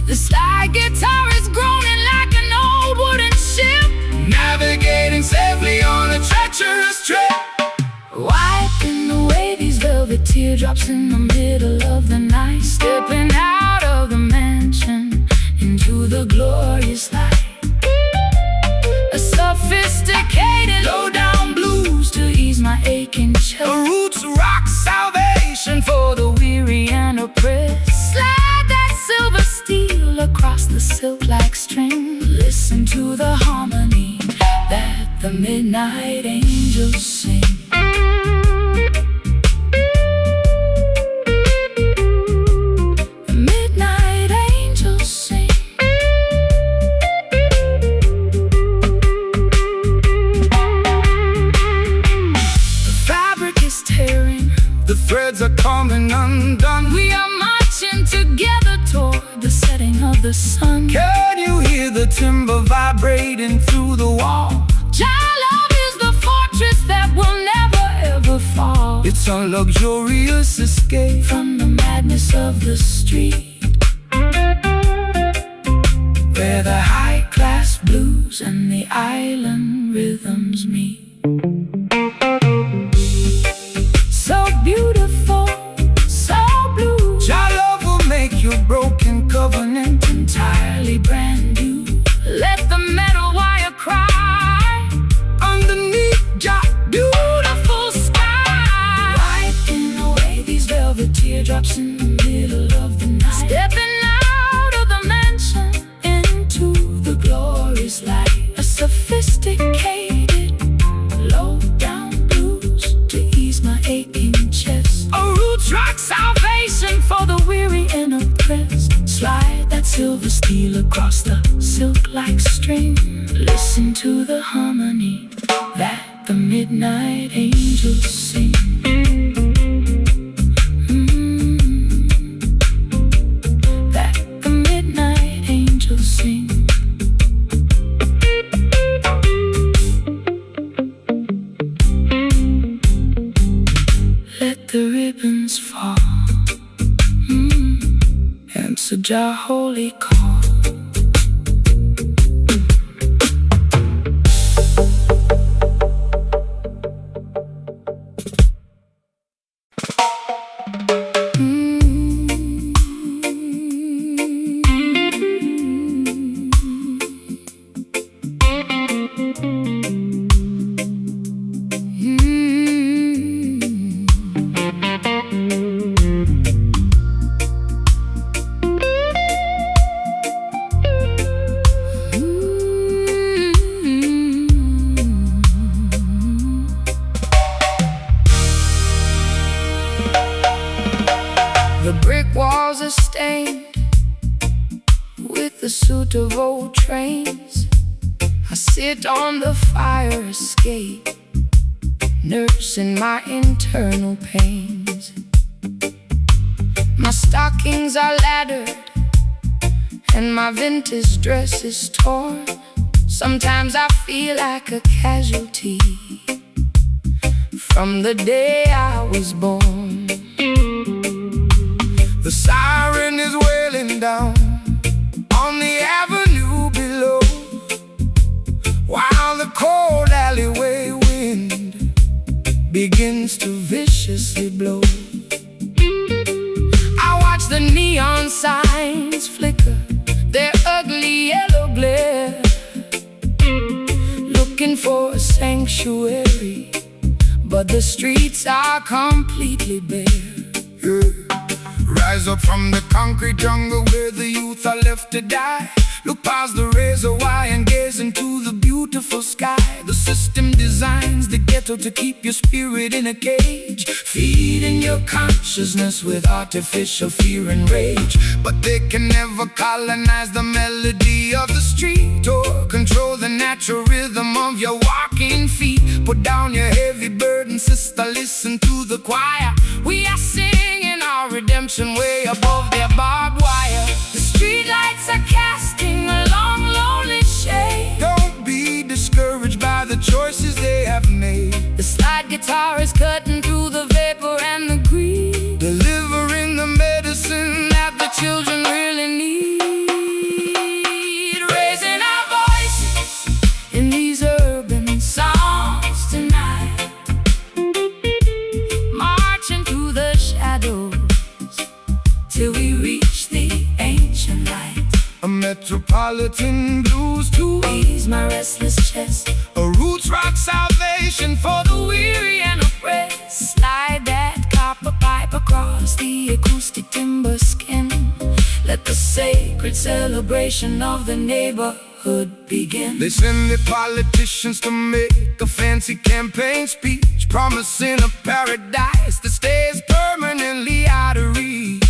The slide guitar is groaning like an old wooden ship, navigating safely on a treacherous trip. wiping away these velvet teardrops in the middle of the night. Stepping out of the mansion into the glorious light. A sophisticated low-down blues to ease my aching chest. A roots rock salvation for the weary and oppressed. Slide that silver steel across the silk-like string. Listen to the harmony that the midnight angels sing. The midnight angels sing. The fabric is tearing, the threads are coming undone. we are marching together toward the setting of the sun. Can you hear the timber vibrating through the wall? Jah love is the fortress that will never ever fall. It's a luxurious escape From the madness of the street, where the high-class blues and the island rhythms meet. So beautiful, so blue, Jah love will make your broken covenant entirely brand new. Let the metal wire cry underneath Jah. beautiful sky, wiping away these velvet teardrops in the middle of the night. Stepping out of the mansion into the glorious light, a sophisticated low-down blues to ease my aching chest. A roots rock salvation for the weary and oppressed. Slide that silver steel across the silk-like string. Listen to the harmony that the midnight angels sing. That the midnight angels sing. Let the ribbons fall. Answer Jah holy call. The brick walls are stained with the soot of old trains. I sit on the fire escape, nursing my internal pains. My stockings are laddered and my vintage dress is torn. Sometimes I feel like a casualty from the day I was born. The siren is wailing down on the avenue below, while the cold alleyway wind begins to viciously blow. I watch the neon signs flicker their ugly yellow glare, looking for a sanctuary, but the streets are completely bare. Rise up from the concrete jungle where the youth are left to die. Look past the razor wire and gaze into the beautiful sky. The system designs the ghetto to keep your spirit in a cage, feeding your consciousness with artificial fear and rage. But they can never colonize the melody of the street or control the natural rhythm of your walking feet. Put down your heavy burden, sister, listen to the choir. We are singing our redemption way above their barbed wire. The streetlights are casting a long, lonely shade. Don't be discouraged by the choices they have made. The slide guitar is cutting through the vapor and the greed, Delivering the medicine that the children really need. Raising our voices in these urban songs tonight, marching through the shadows till we reach the ancient light. a metropolitan blues to Ease my restless chest, a roots rock salvation for the weary and press, slide that copper pipe across the acoustic timber skin. Let the sacred celebration of the neighborhood neighborhood begin. They send their politicians to make a fancy campaign speech, promising a paradise that stays permanently out of reach.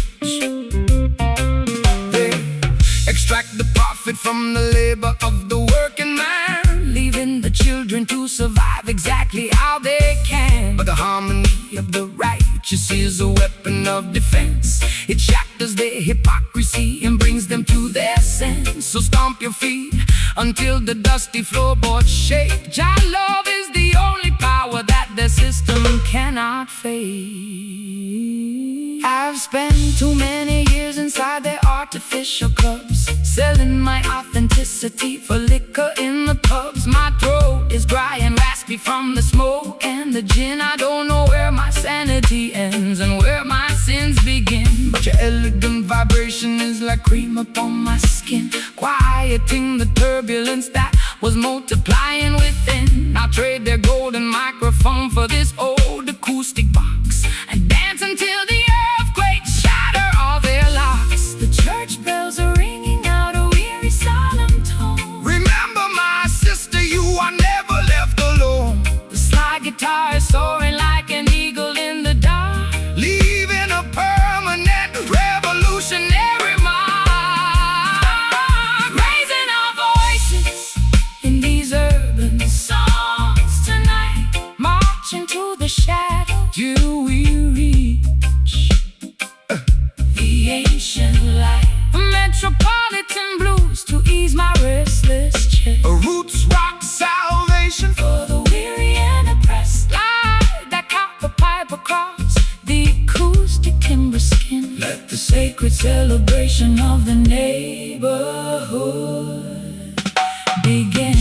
They extract the profit from the labor of the working man, leaving the children to survive exactly how they can. but the harmony Of the righteous is a weapon of defense. It shatters their hypocrisy and brings them to their sense. So stomp your feet Until the dusty floorboards shake. Jah love is the only power that the system cannot fade. I've spent too many years inside their artificial clubs, selling my authenticity for liquor in the pubs. My throat is dry and raspy from the smoke and the gin. I don't know where my sanity ends and where my sins begin, but your elegant vibration is like cream upon my skin, quieting the turbulence that was multiplying within. I'll trade their golden microphone for this old acoustic box and dance until the earthquakes shatter all their locks. The church bells are ringing out a weary solemn tone. Remember my sister, you are never left alone. The slide guitar is soaring like an eagle in the dark, leaving a permanent revolutionary mark. Raising our voices in these urban songs tonight, marching to the shadow till we reach the ancient light. Metropolitan blues to ease my restless chest, a roots rock salvation for the weary and oppressed. Slide that copper pipe across the acoustic timber skin. Let the sacred celebration of the neighborhood begin.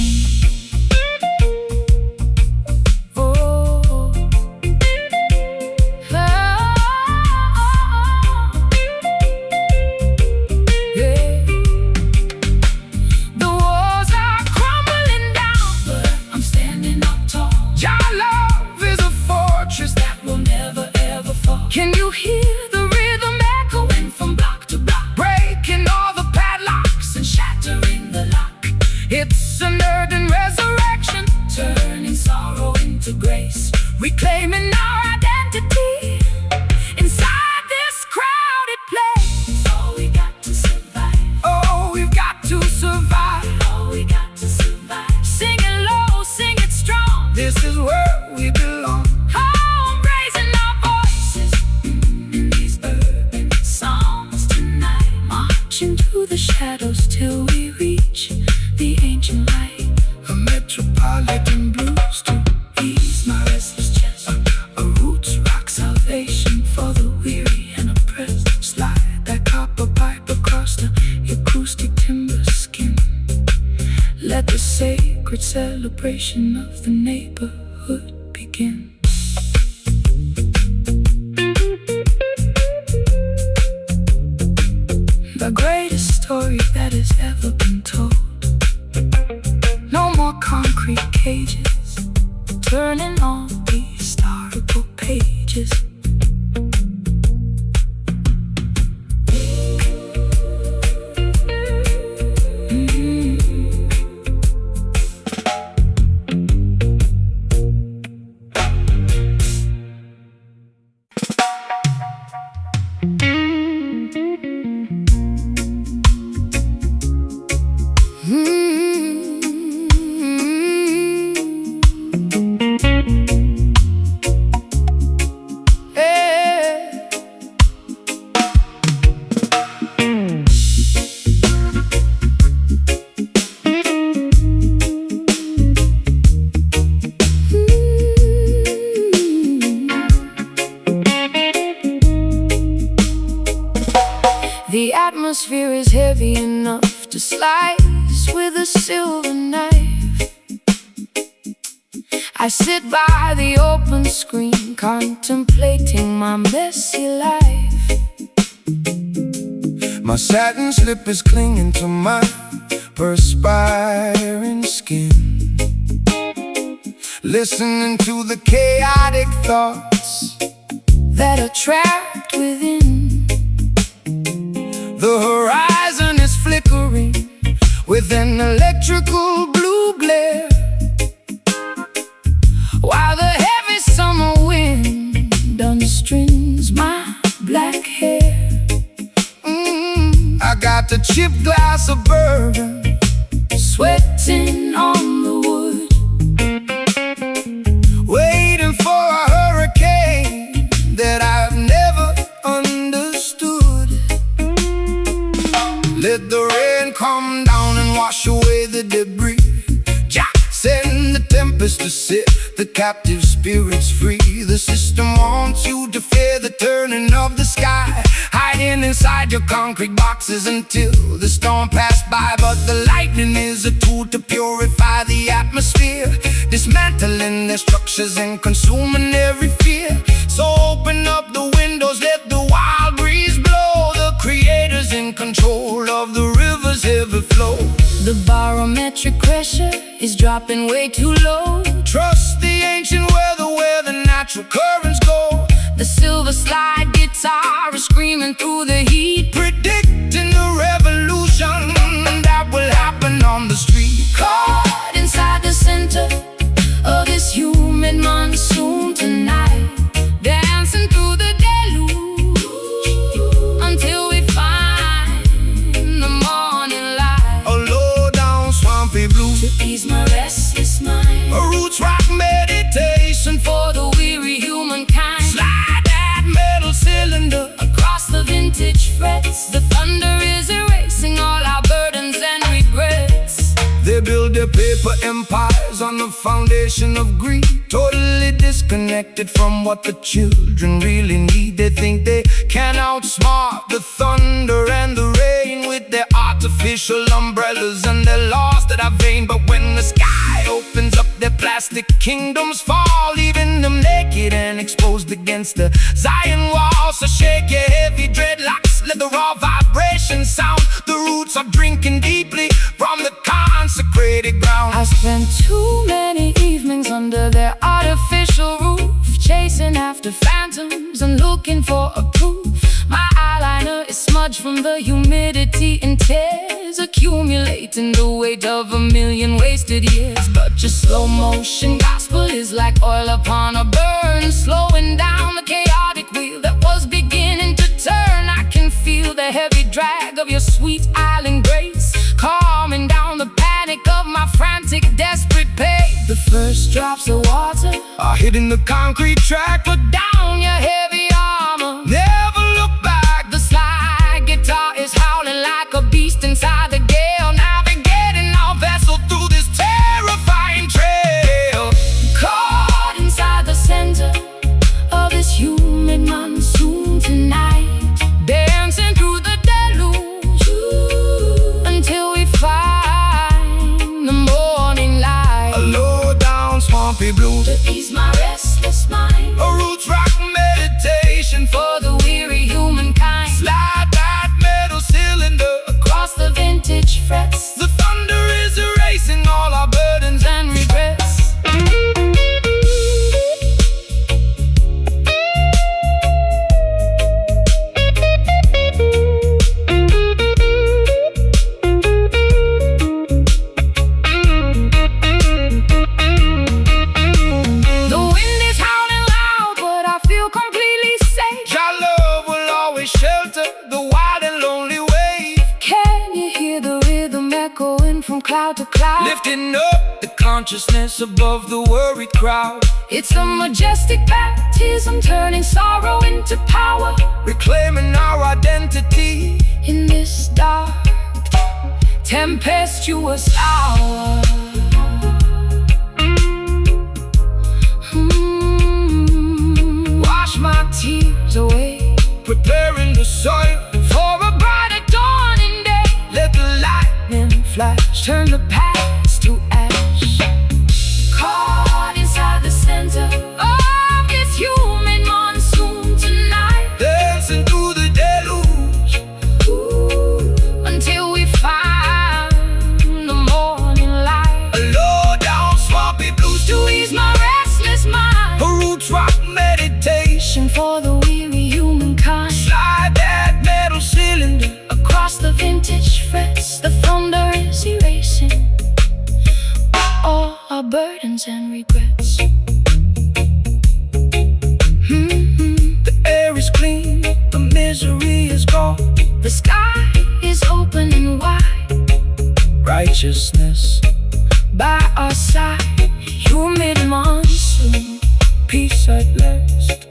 Can you hear the rhythm echoing from block to block, breaking all the padlocks and shattering the lock? It's an urban resurrection, turning sorrow into grace, reclaiming our identity inside this crowded place. Oh, we got to survive. Oh, we've got to survive. Oh, we got to survive. Sing it low, sing it strong. This is where we belong. Into the shadows till we reach the ancient light. A metropolitan blues to ease my restless chest, a roots rock salvation for the weary and oppressed. Slide that copper pipe across the acoustic timber skin. Let the sacred celebration of the neighborhood begin. The greatest story that has ever been told. No more concrete cages, turning all the historical pages. The atmosphere is heavy enough to slice with a silver knife. I sit by the open screen, contemplating my messy life. My satin slip is clinging to my perspiring skin, listening to the chaotic thoughts that are trapped within. The horizon is flickering with an electrical blue glare, while the heavy summer wind unstrings my black hair. I got the chipped glass of bourbon Sweating on the wood, waiting for a hurricane that I've never understood. Let the rain come down and wash away the debris. Jah send the tempest to set the captive spirits free. The system wants you to fear the turning of the sky, hiding inside your concrete boxes until the storm passed by. But the lightning is a tool to purify the atmosphere, dismantling their structures and consuming every fear. So open up the windows, let the wild breeze blow. The creator's in control of the river's heavy flow. the barometric pressure is dropping way too low. Trust the ancient weather where the natural currents go. The silver slide guitar is screaming through the heat, Predicting the revolution that will happen on the street. caught inside the center of this humid monsoon tonight, dancing through the deluge until we find the morning light. A low down swampy blues, To ease my restless mind, a roots rock meditation. for the weary humankind, Slide that metal cylinder. across the vintage frets, the thunder is erasing all our burdens and regrets. They build their paper empires on the foundation of greed, totally disconnected from what the children really need. They think they can outsmart the thunder and the rain with their artificial umbrellas and their laws that are vain. But when the sky opens up, their plastic kingdoms fall, leaving them naked and exposed against the Zion wall. So shake your heavy dreadlocks, let the raw vibrations sound. The roots are drinking deeply from the consecrated ground. I spent too many evenings under their artificial roof, chasing after phantoms and looking for a proof. My eyeliner is smudged from the humidity and tears, accumulating the weight of 1,000,000 wasted years. But your slow motion gospel is like oil upon a burn, slowing down the chaotic wheel that was beginning to turn. I can feel the heavy drag of your sweet island grace, calming down the panic of my frantic, desperate pace. The first drops of water Are hitting the concrete track, but put down your heavy armor. never look back. The slide guitar is howling like a beast inside the gale, navigating our vessel through this terrifying trail. Caught inside the center of this humid monsoon tonight, dancing through the deluge until we find the morning light. A low down swampy blues, To ease my restless mind, a roots rock meditation. for the weary humankind, Slide that metal cylinder. across the vintage frets, The thunder is erasing all our burdens and and regrets. The wind is howling loud, but I feel completely safe. Your love will always shelter the wild and lonely wave, Can you hear the rhythm echoing from cloud to cloud? lifting up the consciousness above the worried crowd, It's a majestic baptism, turning sorrow into power reclaiming our identity. in this dark, tempestuous hour. Wash my tears away, Preparing the soil, for a brighter dawning day. let the lightning flash. Turn the past to ash. Caught inside the center of this humid monsoon tonight, Dancing through the deluge, until we find the morning light. a low down swampy blues, To ease my restless mind, a roots rock meditation. for the weary humankind, The sky is open and wide, Righteousness by our side. Humid monsoon, peace at last.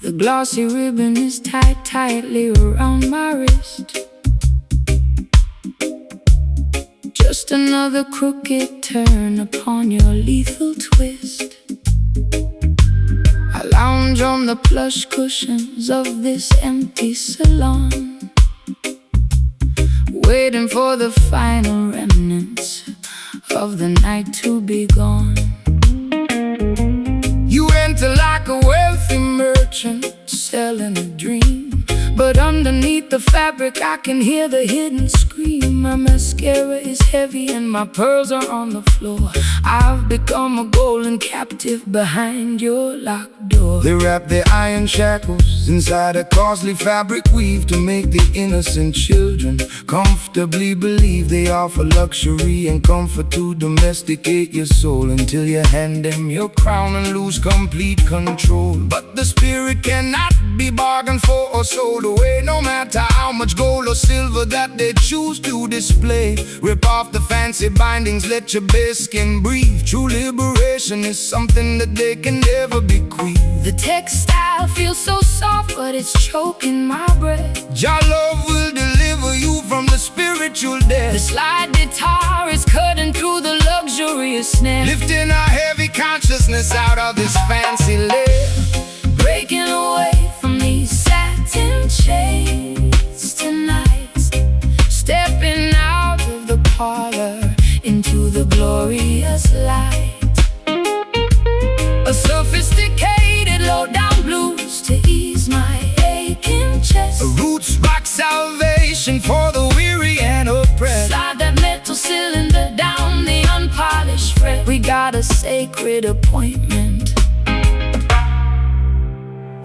The glossy ribbon is tied tightly around my wrist. Just another crooked turn upon your lethal twist. I lounge on the plush cushions of this empty salon, waiting for the final remnants of the night to be gone. You enter like a wealthy merchant Selling a dream, but underneath the fabric I can hear the hidden scream. My mascara is heavy and my pearls are on the floor. I've become a golden captive behind your locked door. They wrap their iron shackles inside a costly fabric weave to make the innocent children comfortably believe they offer luxury and comfort to domesticate your soul, until you hand them your crown and lose complete control. But the spirit cannot be bargained for or sold away, no matter how much gold or silver that they choose to display. Rip off the fancy bindings, let your bare skin breathe. True liberation is something that they can never bequeath. The textile feels so soft, but it's choking my breath. Your love will deliver you from the spiritual death. The slide guitar is cutting through the luxurious snare, Lifting our heavy consciousness out of this fancy lair. breaking away from these satin chains tonight. Stepping out of the parlor into the glorious light. A sophisticated low-down blues to ease my aching chest. A roots rock salvation for the weary and oppressed. Slide that metal cylinder down the unpolished fret. We got a sacred appointment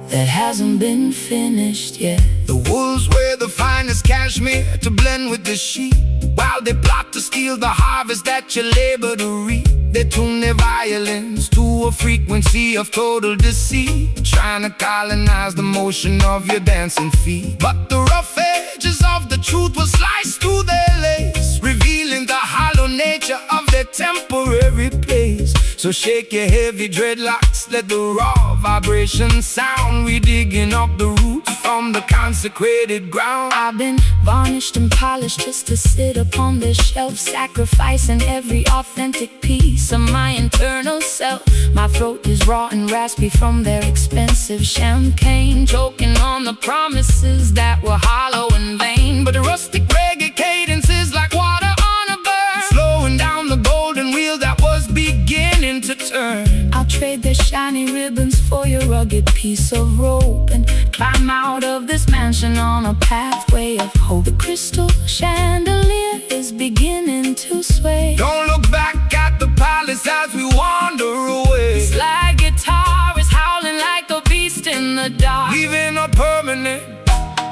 that hasn't been finished yet. The wolves wear the finest cashmere to blend with the sheep, while they plot to steal the harvest that you labor to reap. They tune their violins to a frequency of total deceit, trying to colonize the motion of your dancing feet. But the rough edges of the truth will slice through their lace, revealing the hollow nature of their temporary place. So shake your heavy dreadlocks, let the raw vibration sound. We digging up the roots from the consecrated ground. I've been varnished and polished just to sit upon this shelf, sacrificing every authentic piece of my internal self. My throat is raw and raspy from their expensive champagne, choking on the promises that were hollow and vain. But the rustic reggae cadence is like water on a burn, slowing down the golden wheel that was beginning to turn. I'll trade the shiny ribbons for your rugged piece of rope, and climb out of this mansion on a pathway of hope. The crystal chandelier is beginning to sway. Don't look back at the palace as we wander away. Slide guitar is howling like a beast in the dark, Leaving a permanent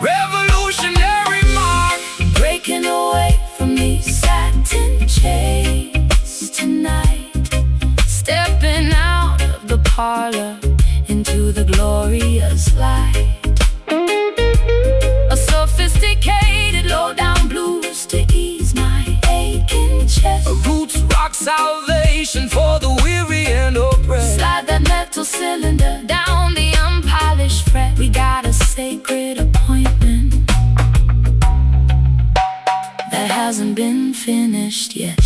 revolutionary mark. breaking away from these satin chains tonight. Stepping out of the parlor into the glorious light. A sophisticated low-down blues to ease my aching chest. A roots rock salvation for the weary and oppressed. Slide that metal cylinder down the unpolished fret. We got a sacred appointment that hasn't been finished yet.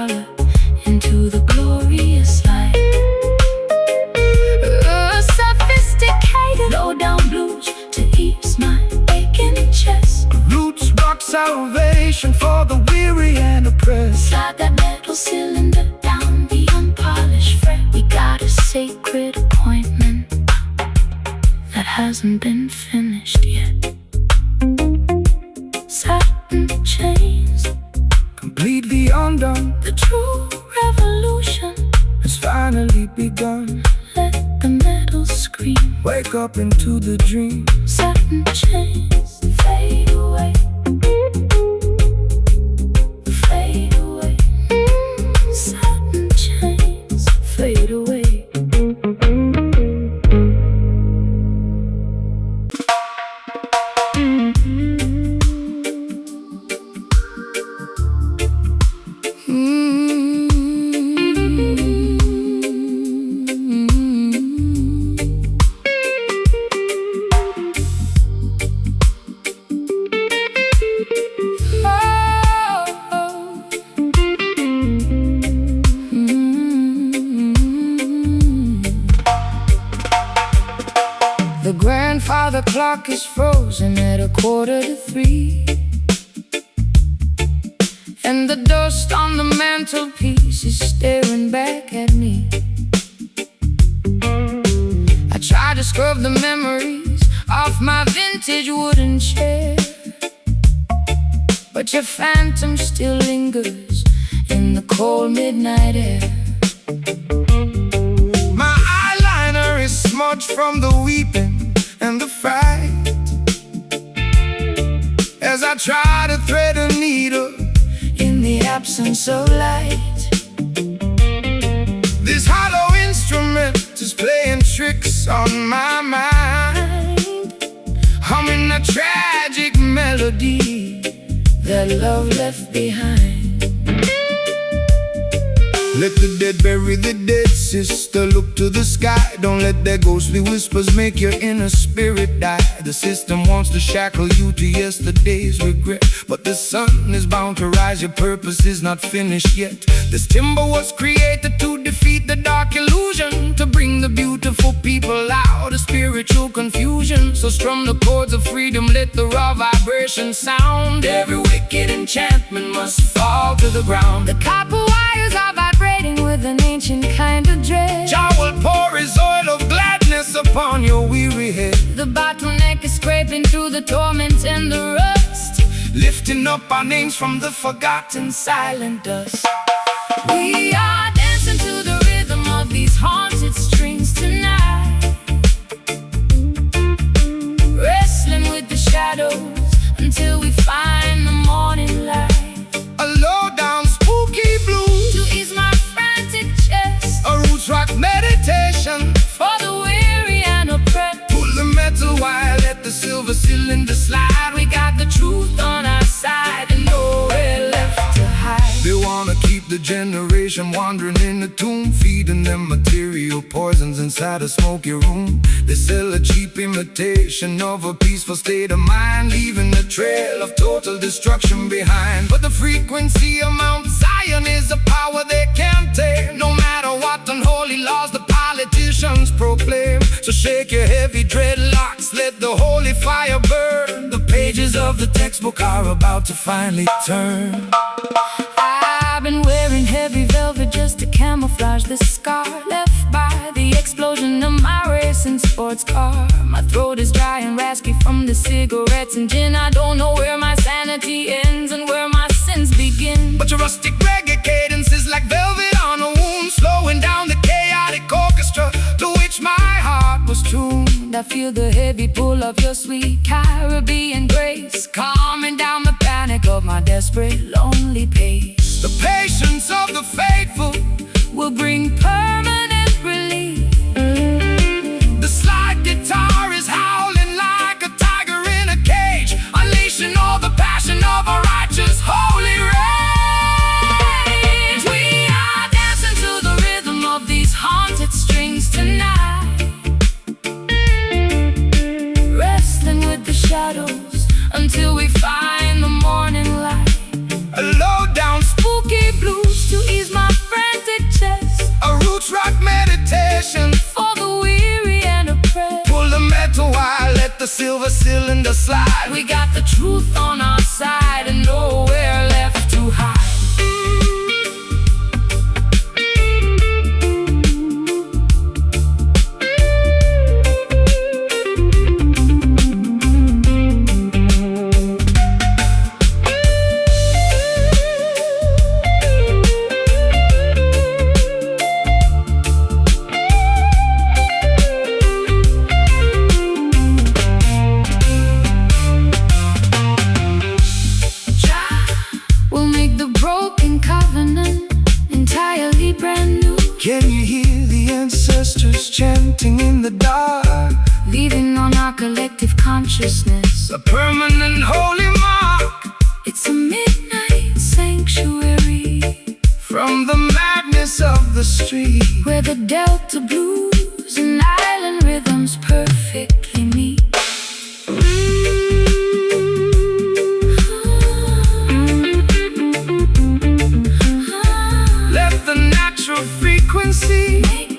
color into the glorious light. Sophisticated low-down blues to ease my aching chest. Roots rock salvation for the weary and oppressed. Slide that metal cylinder down the unpolished fret. We got a sacred appointment that hasn't been finished yet. Satin chains, Completely undone, the true revolution has finally begun. let the metal scream. Wake up into the dream. Satin chains fade away, fade away. Satin chains fade away. The grandfather clock is frozen at 2:45, and the dust on the mantelpiece is staring back at me. I try to scrub the memories off my vintage wooden chair, but your phantom still lingers in the cold midnight air. My eyeliner is smudged from the weeping and the fright, as I try to thread a needle In the absence of light, This hollow instrument is playing tricks on my mind, humming a tragic melody that love left behind. Let the dead bury the dead, sister, look to the sky. Don't let their ghostly whispers make your inner spirit die. The system wants to shackle you to yesterday's regret, but the sun is bound to rise, your purpose is not finished yet. This timber was created to defeat the dark illusion, to bring the beautiful people out of spiritual confusion. So strum the chords of freedom, let the raw vibration sound. Every wicked enchantment must fall to the ground. The copper wires are vibrating with an ancient kind of dread. Jah will pour his oil of gladness upon your weary head, The bottleneck is scraping through the torment and the rust, lifting up our names from the forgotten silent dust. we are dancing to the rhythm of these haunted strings tonight, wrestling with the shadows until we find the morning light. A low-down spooky blues, To ease my frantic chest, a roots rock meditation. for the weary and oppressed. Pull the metal wire, let the silver cylinder slide. We got the truth on our side and nowhere left to hide. They wanna keep the generation wandering in the tomb, feeding them material poisons inside a smoky room. They sell a cheap imitation of a peaceful state of mind, leaving a trail of total destruction behind. But the frequency of Mount Zion is a power they can't tame, no matter what unholy laws the politicians proclaim. So shake your heavy dreadlocks, let the holy fire burn. The pages of the textbook are about to finally turn. I've been wearing heavy velvet just to camouflage the scar left by the explosion of my racing sports car. My throat is dry and raspy from the cigarettes and gin. I don't know where my sanity ends and where my sins begin. But your rustic reggae cadence is like velvet on a wound, slowing down the chaotic orchestra to which my heart was tuned. I feel the heavy pull of your sweet Caribbean grace, calming down the panic of my desperate, lonely pace. The patience of the faithful Will bring permanent relief. The slide guitar is howling like a tiger in a cage, unleashing all the passion of a righteous holy rage. We are dancing to the rhythm of these haunted strings tonight, wrestling with the shadows until we find the morning light. A low-down Spooky blues to ease the slide. We got the truth on our side and nowhere left to hide. Can you hear the ancestors chanting in the dark? Leaving on our collective consciousness A permanent holy mark it's a midnight sanctuary from the madness of the street, where the Delta blues and island rhythms perfectly meet. let the natural frequency Make